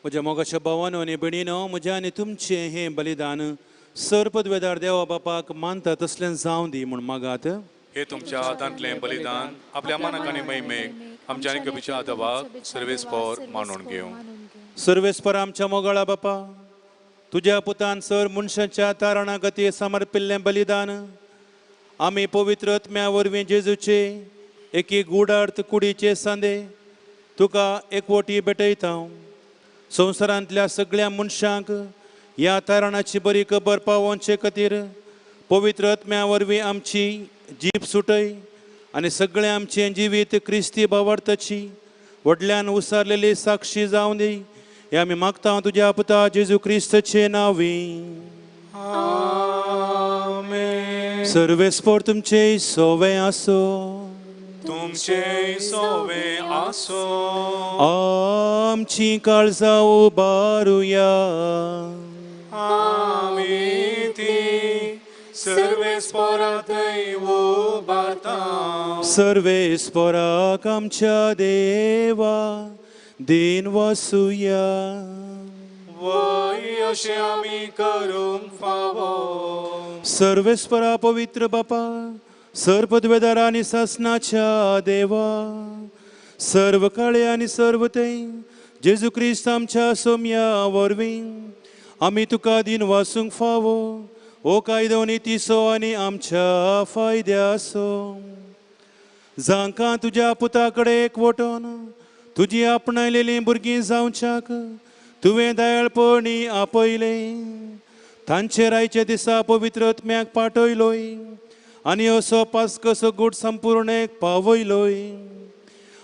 म्हज्या मोगाच्या भावानो आनी भयणीनो म्हज्या आनी तुमचें हें बलिदान सरपदवेदार देवा बापाक मानता तसलें जावं दी म्हूण मागात. हे तुमच्या हातांतलें बलिदान आपल्या मनाक आनी महिमेक आमच्या आनी कबीच्या आदवाक सर्वेस्पर मानून घेवं. सर्वेस्पर आमच्या मोगाळा बापा तुज्या पुतान सर मनशाच्या तारणा खातीर समर्पिल्लें बलिदान आमी पवित्र आत्म्या वरवीं जेजूचे एकी गुडार्थ कुडीचे सांदे तुका एकवटी भेटयता. संवसारांतल्या सगळ्या मनशांक ह्या तारणाची बरी खबर पावोवचे खातीर पवित्र आत्म्या वरवीं आमची जीप सुटय आनी सगळें आमचें जिवीत क्रिस्ती भावार्थाची व्हडल्यान उसारलेली साक्षी जावं दी हे आमी मागता तुज्या पुता जेजू क्रिस्ताचे नांवी. सर्वेस्पर तुमचे सोवे आसो तुमचे सोवे आसो आमची काळजां उबारुया आमी ती सर्वेस्परांतय उबारता. सर्वेस्पराक आमच्या देवा दिन वसूया वय अशें आमी करूंक फावो. सर्वेस्परा पवित्र बापा सर्पद्वेदार आनी सासनाच्या देवा सर्व काळे आनी सर्व ते जेजू क्रिस्त आमच्या सोम्या वरवीं आमी तुका दिन वासूंक फावो ओ कायदो नितीसो आनी आमच्या फायद्यासो. जांकां तुज्या पुता कडेन एकवटोन तुजी आपणायलेलीं भुरगीं जावच्याक तुवें दयाळपणी आपयलें तांचेर आयच्या दिसा पवित्र आत्म्याक पाठयलोय आनी असो पास्कसो गूट संपूर्णेक पावयलोय.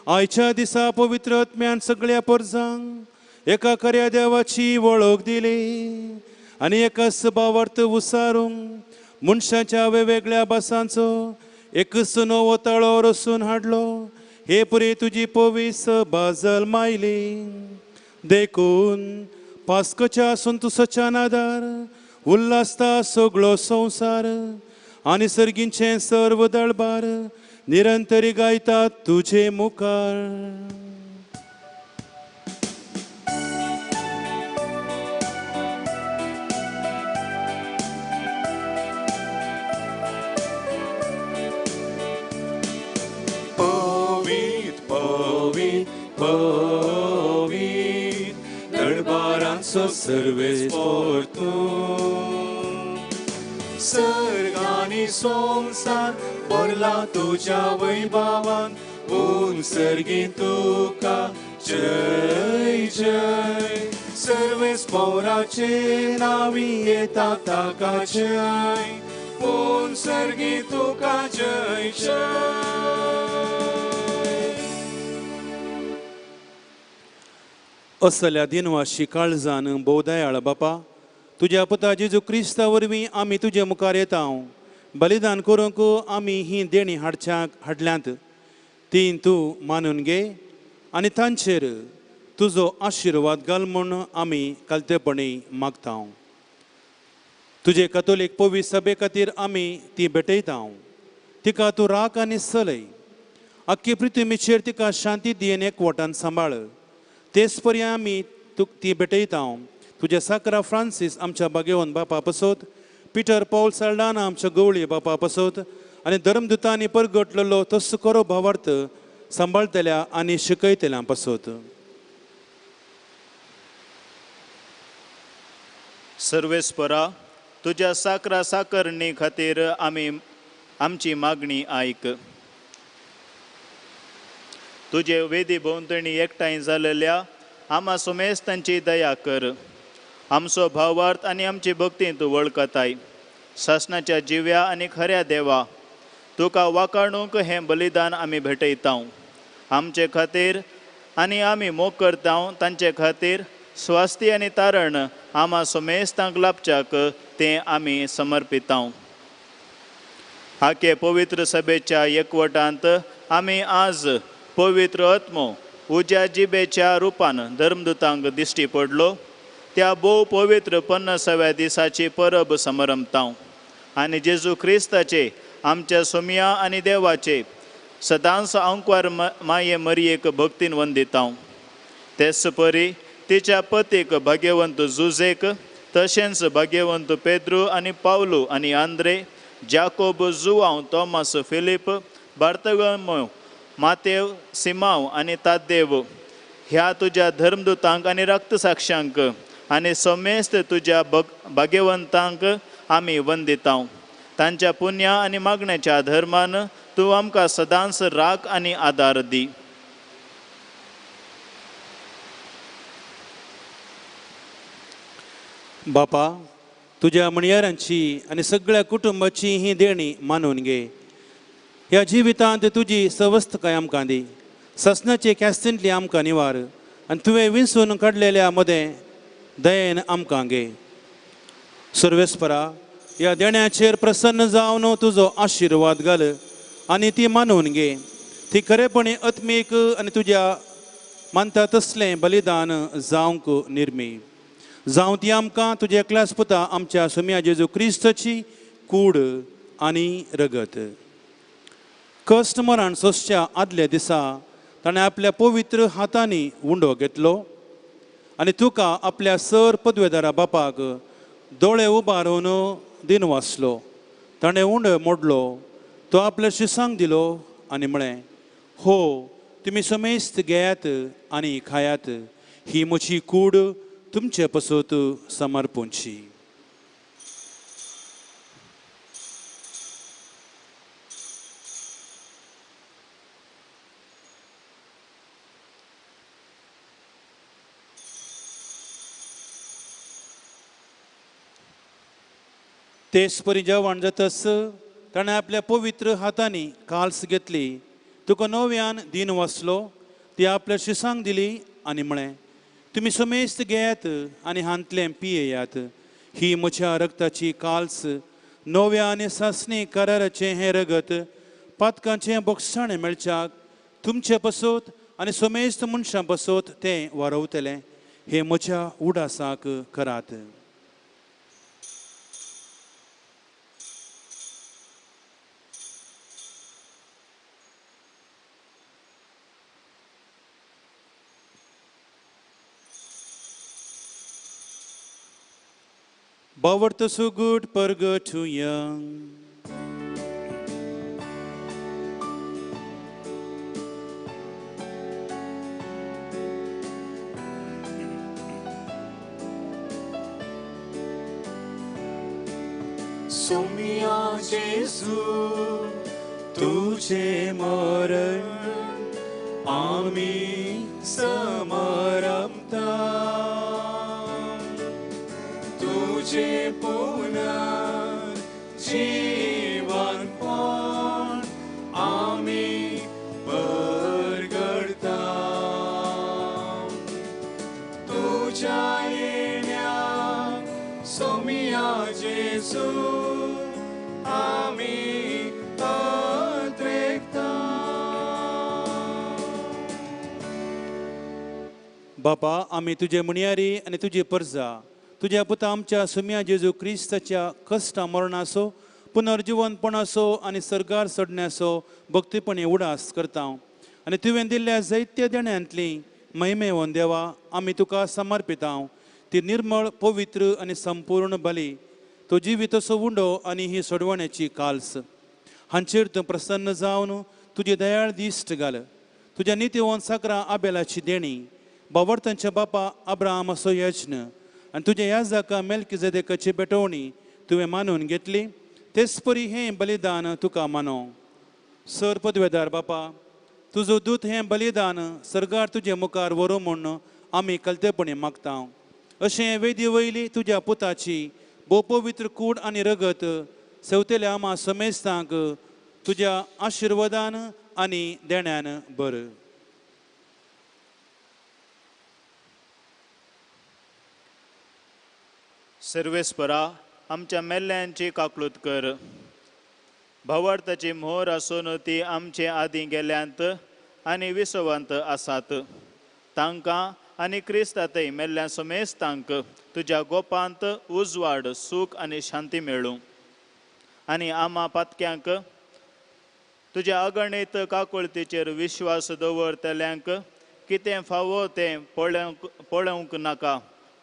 आयच्या दिसा पवित्र आत्म्यान सगळ्या परजांक एका खऱ्या देवाची वळख दिली आनी एकच भावार्थ उसारूंक मनशाच्या वेगवेगळ्या भासांचो एकच नवो तळो रचून हाडलो. हे पुरी तुजी पवीस बाजल मायली देखून पास्कच्या संतोशाच्या नादार उल्हासता सगळो संवसार आनी सर्गींचे सर्व दळबार निरंतरी गायतात तुझे मुखार. पवित पवित पवित दळबारांचो सर्वेस्पर तूं सर्गानी संसार भरला तुज्या वैभवान ऊन सर्गी तुका जय जय. सर्वेस्पराचे नावी येता ताका जय ऊन सर्गी तुका जय जय. असल्या दिनवाशी काळजान बोदयाळ बापा तुज्या पुता जेजू क्रिस्ता वरवीं आमी तुजे मुखार येता. बलिदान करूंक आमी ही देणी हाडल्यांत ती तूं मानून घे आनी तांचेर तुजो आशिर्वाद घाल म्हूण आमी कालतेपणी मागता. तुजे कथोलीक पवित्र सभे खातीर आमी ती भेटयता. तिका तूं राख आनी चलय. आख्खे पृथ्वीचेर तिका शांती दियेन एकवटान सांबाळ. तेच पर्याय आमी ती भेटयता. तुझे साकरा फ्रांसीस आमच्या बागेवन बापा पसोत पिटर पौल साल्डाना आमच्या गवळी बापा पसोत आनी धर्मदुतांनी परगटलेलो तस करो भावार्थ सांबाळतल्या आनी शिकयतल्या पसोत. सर्वेस्परा तुझ्या साकरा साकरणी खातीर आमी आमची मागणी आयक. तुझे वेदी भोंवतणी एकठांय जालेल्या आम्हा सोमेस्तांची दया कर. आमचो भावार्थ आनी आमची भक्ती तूं वळखताय. शासनाच्या जिव्या आनी खऱ्या देवा, तुका वाकाणूक हें बलिदान आमी भेटयतां. आमचे खातीर आनी आमी मोग करतां तांचे खातीर स्वास्ती आनी तारण आम्हा सोमेस्तांक लाभच्याक तें आमी समर्पितां. हाके पवित्र सभेच्या एकवटांत आमी आज पवित्र आत्मो उज्या जिबेच्या रुपान धर्मदुतांक दिश्टी पडलो. त्या भोव पवित्र 50व्या दिसाची परब समरमतां आनी जेजू क्रिस्ताचे आमच्या सोम्या आनी देवाचे सदांच अंकवार माये मरयेक भक्तीन वंदितां. तेच परी तिच्या पतीक भाग्यवंत जुजेक, तशेंच भाग्यवंत पेद्रू आनी पावलू आनी आंद्रे, जाकोब, जुआंव, तोमास, फिलीप, बार्तोलोमेव, मातेव, सिमांव आनी ताद्देव ह्या तुज्या धर्मदुतांक आनी रक्तसाक्षांक आनी सोमेस्त तुज्या भाग्यवंतांक आमी वंदितां. तांच्या पुण्या आनी मागण्याच्या धर्मान तूं आमकां सदांच राख आनी आदार दी. बापा, तुज्या मणयारांची आनी सगळ्या कुटुंबाची ही देणी मानून घे. ह्या जिवितांत तुजी सवस्थकाय आमकां दी. ससनाचे कॅस्तींतली आमकां निवार आनी तुवें विंसून काडलेल्या मदें दयेन आमकां घे. सर्वेस्परा, ह्या देण्याचेर प्रसन्न जावन तुजो आशिर्वाद घाल आनी ती मानून घे. ती खरेपणी आत्मीक आनी तुज्या मानता तसलें बलिदान जावंक निर्मी जावं ती आमकां तुजे एकल्याच पुता आमच्या सोम्या जेजू क्रिस्ताची कूड आनी रगत. कश्ट मरण सोंसच्या आदल्या दिसा ताणें आपल्या पवित्र हातांनी उंडो घेतलो आनी तुका आपल्या सर पदवेदारा बापाक दोळे उबारून दिन वाचलो. ताणें उंडो मोडलो, तो आपल्या शिसांक दिलो आनी म्हळें, हो, तुमी समेस्त घेयात आनी खायात. ही म्हजी कूड तुमचे पसत समर्पूंची. तेच परी जेवण जातस ताणें आपल्या पवित्र हातांनी काल्स घेतली, तुका नव्यान दिन वाचलो, ती आपल्या शिसांक दिली आनी म्हळें, तुमी समेस्त घेयात आनी हांतलें पियेयात. ही म्हज्या रक्ताची काल्स, नव्या आनी सासणी कराराचें हें रगत, पातकांचें बोगसाणें मेळच्याक तुमचे पसत आनी समेस्त मनशां पसत तें वारवतलें. हे म्हज्या उडासाक करात. Bavart so good purgatoria. Saumya जेजू तुझे मरण आमी समरमता, तुझे पुनर्जीवनपण आमी परगडता. तुझ्या येण्याक सोम्या जेजू आमी अद्रेकता. बापा, आमी तुजे मणयारी आनी तुजी परजा तुज्या पुता आमच्या सोम्या जेजू क्रिस्ताच्या कश्टा मरणाचो, पुनर्जीवनपणाचो आनी सर्गार चडण्याचो भक्तीपणी उडास करता. आनी तुवें दिल्ल्या जायत्या देण्यांतली महिमेवन देवा आमी तुका समर्पिता. ती निर्मळ, पवित्र आनी संपूर्ण बली, तो जिवितसो उंडो आनी ही सोडवण्याची काल्स हांचेर तूं प्रसन्न जावन तुजी दयाळ दिश्ट घाल. तुज्या नित्यवन साकरा आबेलाची देणी, बावर्तांच्या बापा अब्राहमाचो यज्ञ आनी तुज्या याजका मेल्किजेदेकाची पेटोवणी तुवें मानून घेतली. तेच परी हें बलिदान तुका मानो. सर पदवेदार बापा, तुजो दूत हें बलिदान सर्गार तुजे मुखार व्हरूं म्हूण आमी कलतेपणी मागता. अशें वेदी वयली तुज्या पुताची भोव पवित्र कूड आनी रगत सेवतेल्या आमा समेस्तांक तुज्या आशिर्वादान आनी देण्यान बर. सर्वेस्परा आमच्या मेल्ल्यांची काकूळट कर. भवार्थाची मोहर आसून ती आमचे आदीं गेल्यांत आनी विसवांत आसात तांकां आनी क्रिस्तातय मेल्ल्या समेस्तांक तुज्या गोपांत उजवाड सूख आनी शांती मेळूं. आनी आमा पातक्यांक तुज्या अगणित काकुळतीचेर विश्वास दवरतल्यांक कितें फावो तें पळोवंक नाका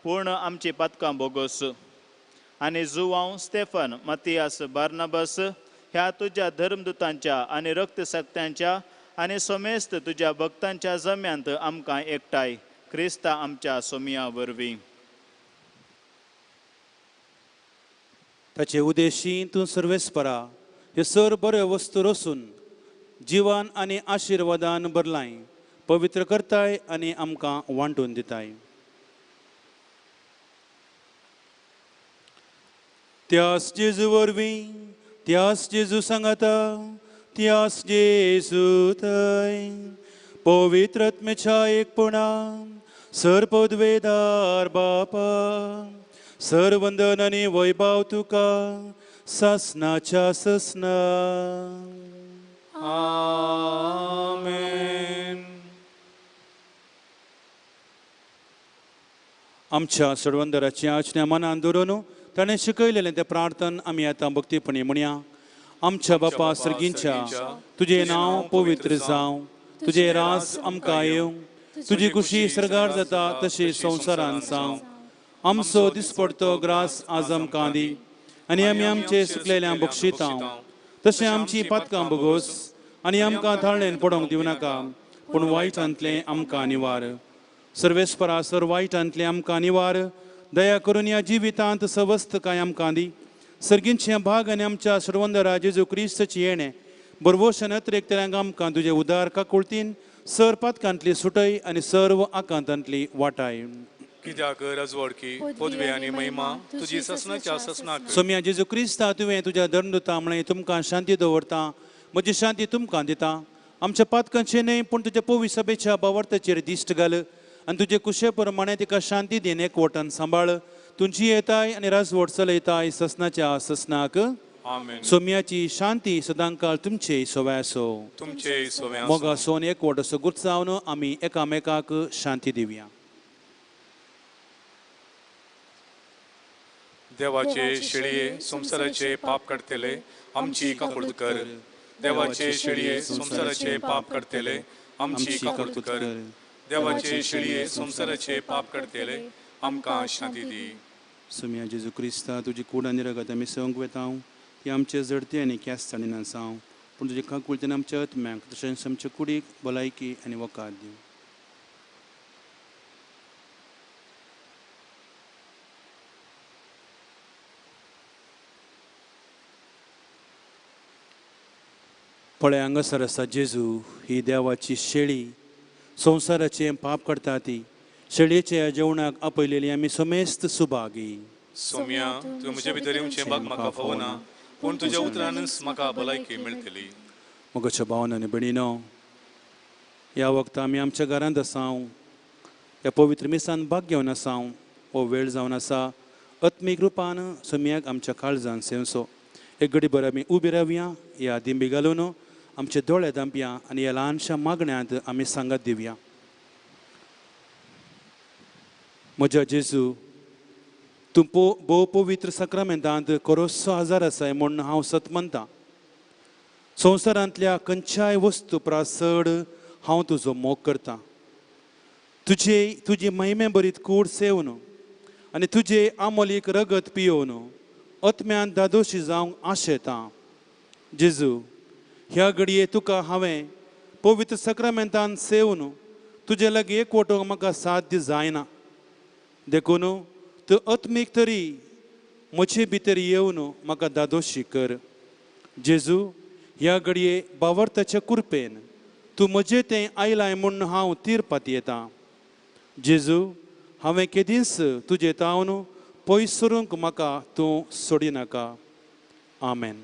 पूण आमची पातकां बोगोस. आनी जुवांव स्टेफन मातियास बार्नाबास ह्या तुज्या धर्मदुतांच्या आनी रक्तसक्त्यांच्या आनी समेस्त तुज्या भक्तांच्या जम्यांत आमकां एकठांय क्रिस्ता आमच्या सोमिया वरवीं. ताचे उदेशी तूं सर्वेस्परा ह्यो सर बऱ्यो वस्तू रचून जिवान आनी आशिर्वादान भरलाय पवित्र करताय आनी आमकां वांटून दिताय. त्यास जेजू वरवीं त्यास जेजू सांगाता त्यास जेजू थंय पवित्र आत्म्याच्या एकपणान सर पदवेदार बापा सर वंदन आनी वैभव तुका सासनाच्या ससना. आमेन. आमच्या सडवंदराची आज्ञा मनान दवरून ताणें शिकयलेलें तें प्रार्थन आमी आतां भक्तीपणी म्हणया. आमच्या बापा सर्गींच्या तुजें नांव पवित्र जावं. तुजें रास आमकां येवं. तुजी खुशी सरगार जाता तशी संवसारान जावं. आमचो दिसपडतो ग्रास आज आमकां दी आनी आमी आमचे सुकलेल्यांक बक्षितांव तशें आमची पातकां बोगोस आनी आमकां थाळणेन पडोवंक दिवं नाका पूण वायटांतलें आमकां निवार. सर्वेस्परा सर वायटांतलें आमकां निवार. दया करून ह्या जिवितांत सवस्त काय आमकां दी. सर्गींचे भाग आनी आमच्या सर्वंदरा जेजू क्रिस्ताची येणें बरवोशन एकतल्यांक आमकां तुजे उदार काकुळतीन सर पातकांतली सुटय आनी सर्व आकांतांतली वाटाय. कित्याक रजवडकी पदवी आनी महिमा तुजी ससनाच्या ससनाक. सोम्या जेजू क्रिस्ता तुवें तुज्या धर्मदुता म्हळें तुमकां शांती दवरता म्हजी शांती तुमकां दिता. आमच्या पातकांचे न्हय पूण तुज्या पवित्र सभेच्या बावर्ताचेर दिश्ट घाल आनी तुजे कुशे प्रमाणे तिका शांती दिन एकवटान सांबाळ. तुमची येताय आनी राजवट चलयताय ससनाच्या ससनाक. आमेन. सोम्याची शांती सदांकाळ तुमचे सोव्या असो. तुमचे सोव्या मोगा सोन एकवट असो गुरचावन आमी एकामेकाक शांती दिवया. देवाचे शेळये संसाराचे पाप करतले आमची काकुळट कर. देवाचे शेळये संसाराचे पाप करतले आमची काकुळट कर. देवाचे शेळये संसाराचे पाप करतले आमकां शांती दी. सोम्या जेजू क्रिस्ता तुजी कूड आनी रगत आमी सवंक वेता ती आमचे जडते आनी केंसताणीन जावं पूण तुजे काकुळतेन आमच्या आत्म्याक तशेंच आमच्या कुडीक भलायकी आनी वकाद दिव. पळय हांगासर आसा जेजू ही देवाची शेळी संवसाराचे पाप करता ती शेळयेच्या जेवणाक आपयलेली आमी समेस्त सुभागी. सोम्या तूं म्हजे भितर येवचें भाग म्हाका फावना पूण तुज्या उतरानच म्हाका भलायकी मेळटली. मोगाच्या भावन आनी भयणीनो ह्या वखदां आमी आमच्या घरांत आसां. ह्या पवित्र मिसान भाग घेवन आसां. हो वेळ जावन आसा आत्मीक रुपान सोम्याक आमच्या काळजान सेवसो. एक घडीभर आमी उबी रावया. ह्या दिंबी घालून आमचे दोळे धांपया आनी ह्या ल्हानशा मागण्यांत आमी सांगत दिवया. म्हज्या जेजू तूं भोव पवित्र सक्रामेंतांत खरोचो आजार आसाय म्हूण हांव सत म्हणटां. संवसारांतल्या खंयच्याय वस्तू प्रासड हांव तुजो मोग करतां. तुजी महिमे बरीत कूड सेवन आनी तुजे आमोलीक रगत पियोवन आत्म्यान दादोशी जावंक आशेतां. जेजू ह्या घडये तुका हांवें पवित्र सक्रामेंतान सेवन तुजे लागीं एकवटूंक म्हाका साध्य जायना. देखून तूं आत्मीक तरी म्हजे भितर येवन म्हाका दादोशी कर. जेजू ह्या घडये बावर्ताच्या कृपेन तूं म्हजें तें आयलाय म्हूण हांव तीरपात येतां. जेजू हांवें केदींच तुजे तावन पयस सरूंक म्हाका तूं सोडिनाका. आमेन.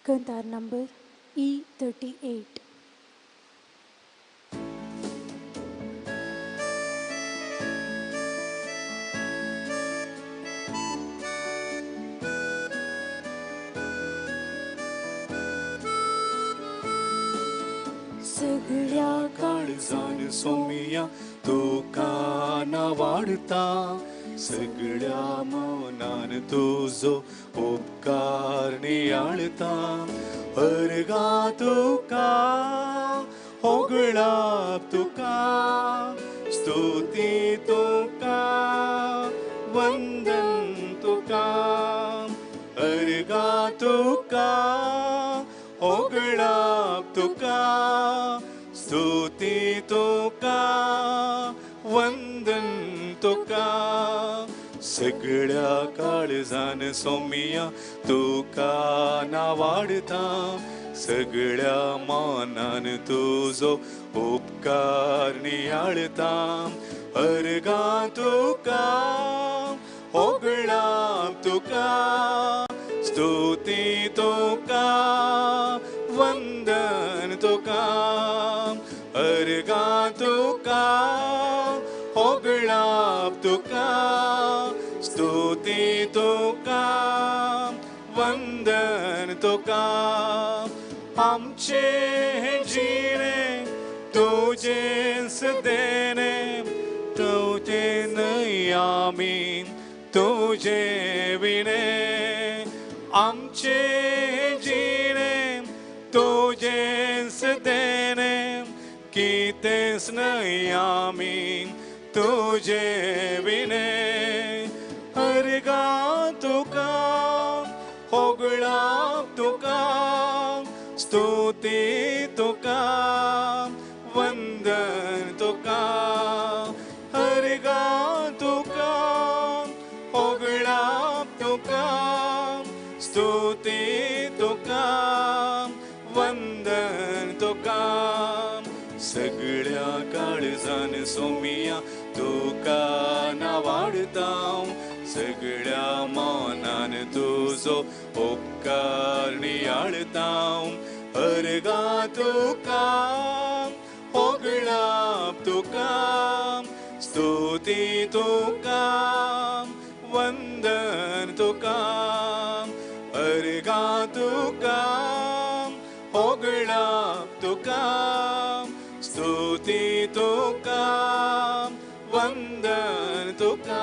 Kandar number E38. सगळ्या काळजान सोमिया तुका वाढता, सगळ्या मनान तुझो उपकार नियाळता. अर्गा तुका होगळाप तुका, स्तुती तुका, वंदन तुका. अर्गा तुका होगळाप तुका, स्तुती तुका, वंदन तुका. सगळ्या काळजान सोमिया तुका वाढता, सगळ्या मनान तुझो उपकार नियाळता. अर्गा तुका होगळाप तुका, स्तुती तुका, वंदन तुका. अर्गा तुका होगळाप तुका, स्तुती तुका, वंदन तुका. आमचे जिणे तुजेच देणे, तुझे नाही आमी तुझे विणे. आमचे जिणे तुजेच देणे, कितेंच नाही आमी तुझे विणे. अर्गा तुका होगळाप तुका, स्तुती तुका, वंदन तुका. अर्गा तुका होगळाप तुका, स्तुती तुका, वंदन तुका. सगळ्या काळजान सोमिया तुका वाढता, सगळ्या मनान तुझो उपकार नियाळता. अर्गा तुका होगळाप तुका, स्तुती तुका, वंदन तुका. अर्गा तुका होगळाप तुका, स्तुती तुका, वंदन तुका.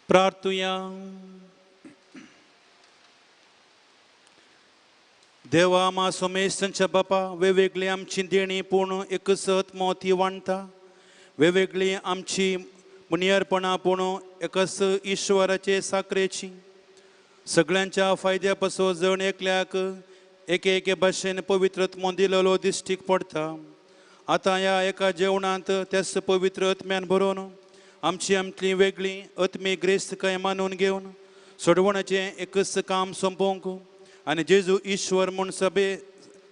प्रार्थुया. देवा मा सोमेशांच्या बापा, वेगवेगळी आमची देणी पूण एकच मोती वाणटा. वेगवेगळी आमची मुनियरपणां पूण एकच ईश्वराचे साकरेची. सगळ्यांच्या फायद्या पासो जण एकल्याक एके भाशेन पवित्रत्व दिलेलो दिश्टीक पडटा. आतां ह्या एका जेवणांत त्याच पवित्र आत्म्यान भरून आमची वेगळी आत्मीक ग्रेस्तकाय मानून घेवन सोडवणाचें एकच काम संपोवंक आनी जेजू ईश्वर म्हूण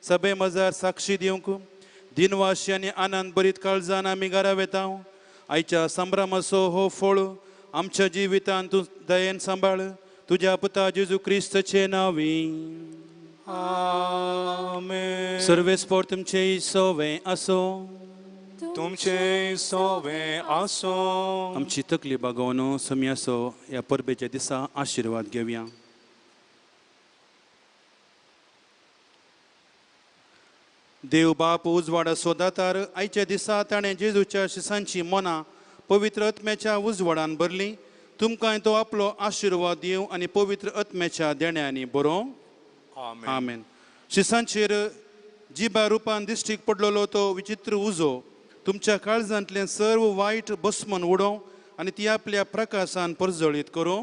सभे मजार साक्षी दिवंक दिनवाशी आनी आनंद भरीत काळजान आमी घरा वेता. आयच्या संभ्रमाचो हो फळ आमच्या जिवितांत तूं दयेन सांबाळ. तुज्या पुता जेजू क्रिस्ताचे नांवी. आमेन. सर्वेस्पोर तुमचे सोवे असो. तुमचे सोवे आसो. आमची तकली बागोवन समयासो ह्या परबेच्या दिसा आशिर्वाद घेवया. देव बाप उजवाडा सोदातार आयच्या दिसा ताणें जेजूच्या शिसांची मनां पवित्र आत्म्याच्या उजवाडान भरली. तुमकां तो आपलो आशिर्वाद दिवं आनी पवित्र आत्म्याच्या देण्यांनी बरो. आमेन. शिसांचेर जिबा रुपान दिश्टीक पडलेलो तो विचित्र उजो तुमच्या काळजांतलें सर्व वायट बसमन उडोवं आनी ती आपल्या प्रकाशान परजळीत करूं.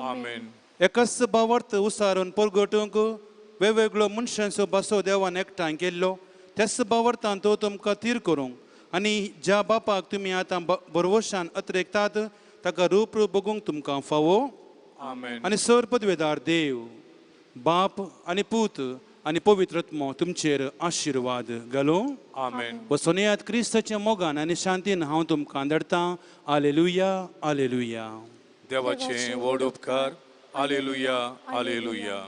आमेन. एकच भावार्थ उसारून परगटूंक वेगवेगळ्यो मनशांचो बासो देवान एकठांय केल्लो त्याच भावार्थान तो तुमकां तीर करूंक आनी ज्या बापाक तुमी आतां बरवशान अत्रेकतात ताका रूप बगूंक तुमकां फावो. आमेन. आनी सर पदवेदार देव बाप आनी पूत आनी पवित्र आत्मो तुमचेर आशिर्वाद घालूं. आमेन. वचून येयात क्रिस्ताच्या मोगान आनी शांतीन हांव तुमकां धाडटां. आलेलुया आलेलुया. देवाचे व्हड उपकार. आलेलुया आलेलुया.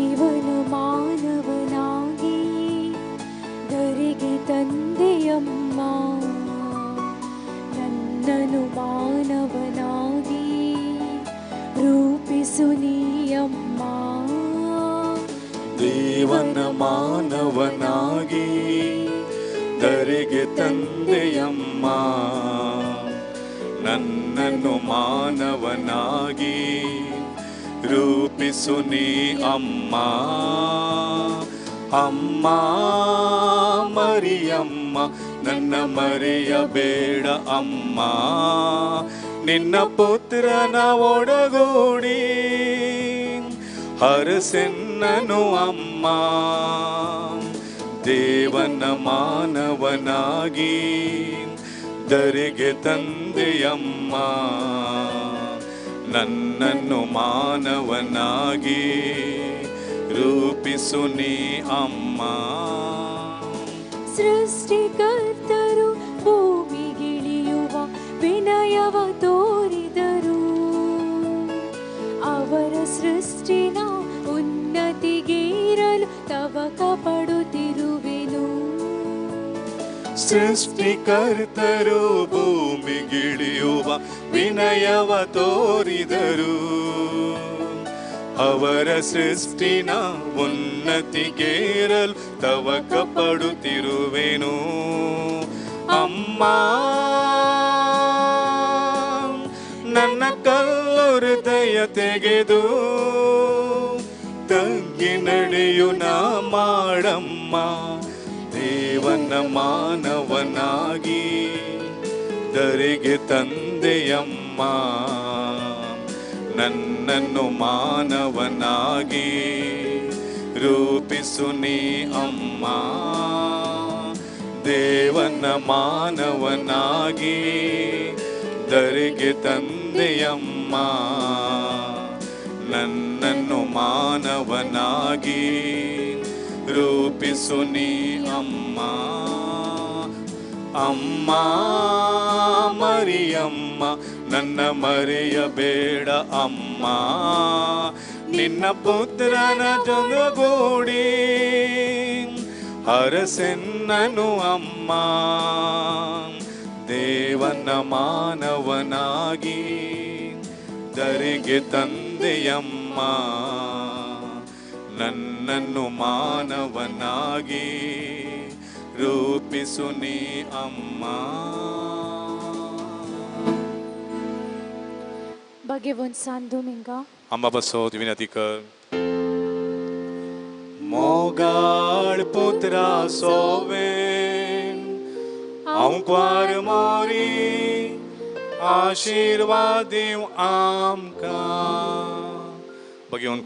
ದೇವನ ಮಾನವನಾಗಿ ಧರೆಗೆ ತಂದೆಯಮ್ಮ, ನನ್ನನು ಮಾನವನಾಗಿ ರೂಪಿಸು ನೀಯಮ್ಮ. ದೇವನ ಮಾನವನಾಗಿ ಧರೆಗೆ ತಂದೆಯಮ್ಮ, ನನ್ನನ್ನು ಮಾನವನಾಗಿ ರೂಪಿಸು ನೀ ಅಮ್ಮ. ಅಮ್ಮ ಮರಿಯಮ್ಮ, ನನ್ನ ಮರೆಯಬೇಡ ಅಮ್ಮ. ನಿನ್ನ ಪುತ್ರನ ಒಡಗೂಡಿ ಹರಸೆನ್ನನು ಅಮ್ಮ. ದೇವನ ಮಾನವನಾಗಿ ಧರೆಗೆ ತಂದೆಯಮ್ಮ, ನನ್ನನ್ನು ಮಾನವನಾಗಿ ರೂಪಿಸು ನೀ ಅಮ್ಮ. ಸೃಷ್ಟಿಕರ್ತರು ಭೂಮಿಗಿಳಿಯುವ ವಿನಯವ ತೋರಿದರು. ಅವರ ಸೃಷ್ಟಿನ ಉನ್ನತಿಗೇರಲು ತವಕ ಪಡುತ್ತಿರುವೆನು. ಸೃಷ್ಟಿಕರ್ತರು ಭೂಮಿಗಿಳಿಯುವ ವಿನಯವ ತೋರಿದರು. ಅವರ ಸೃಷ್ಟಿನ ಉನ್ನತಿಗೇರಲು ತವಕ ಪಡುತ್ತಿರುವೆನು. ಅಮ್ಮ ನನ್ನ ಕಲ್ಲು ಹೃದಯ ತೆಗೆದು ತಗ್ಗಿ ನಡೆಯು ನಾ ಮಾಡಮ್ಮ. ದೇವನ ಮಾನವನಾಗಿ ಧರೆಗೆ ತಂದೆಯಮ್ಮ, ನನ್ನನ್ನು ಮಾನವನಾಗಿ ರೂಪಿಸು ನೀ ಅಮ್ಮ. ದೇವನ ಮಾನವನಾಗಿ ಧರೆಗೆ ತಂದೆಯಮ್ಮ, ನನ್ನನ್ನು ಮಾನವನಾಗಿ ರೂಪಿಸು ನೀ ಅಮ್ಮ. ಅಮ್ಮ ಮರಿಯಮ್ಮ, ನನ್ನ ಮರೆಯಬೇಡ ಅಮ್ಮ. ನಿನ್ನ ಪುತ್ರನ ಜೊತೆಗೂಡಿ ಹರಸೆನ್ನನು ಅಮ್ಮ. ದೇವನ ಮಾನವನಾಗಿ ಧರೆಗೆ ತಂದೆಯಮ್ಮ, ನನ್ನನ್ನು ಮಾನವನಾಗಿ ರೂಪಿಸು ನೀ ಅಮ್ಮ. Bagewon San Domingo. Amba basot विनती कर. मोगाळ पुत्रा सोवे आमकां मोरी आशीर्वाद दिव आमकां. बघेवन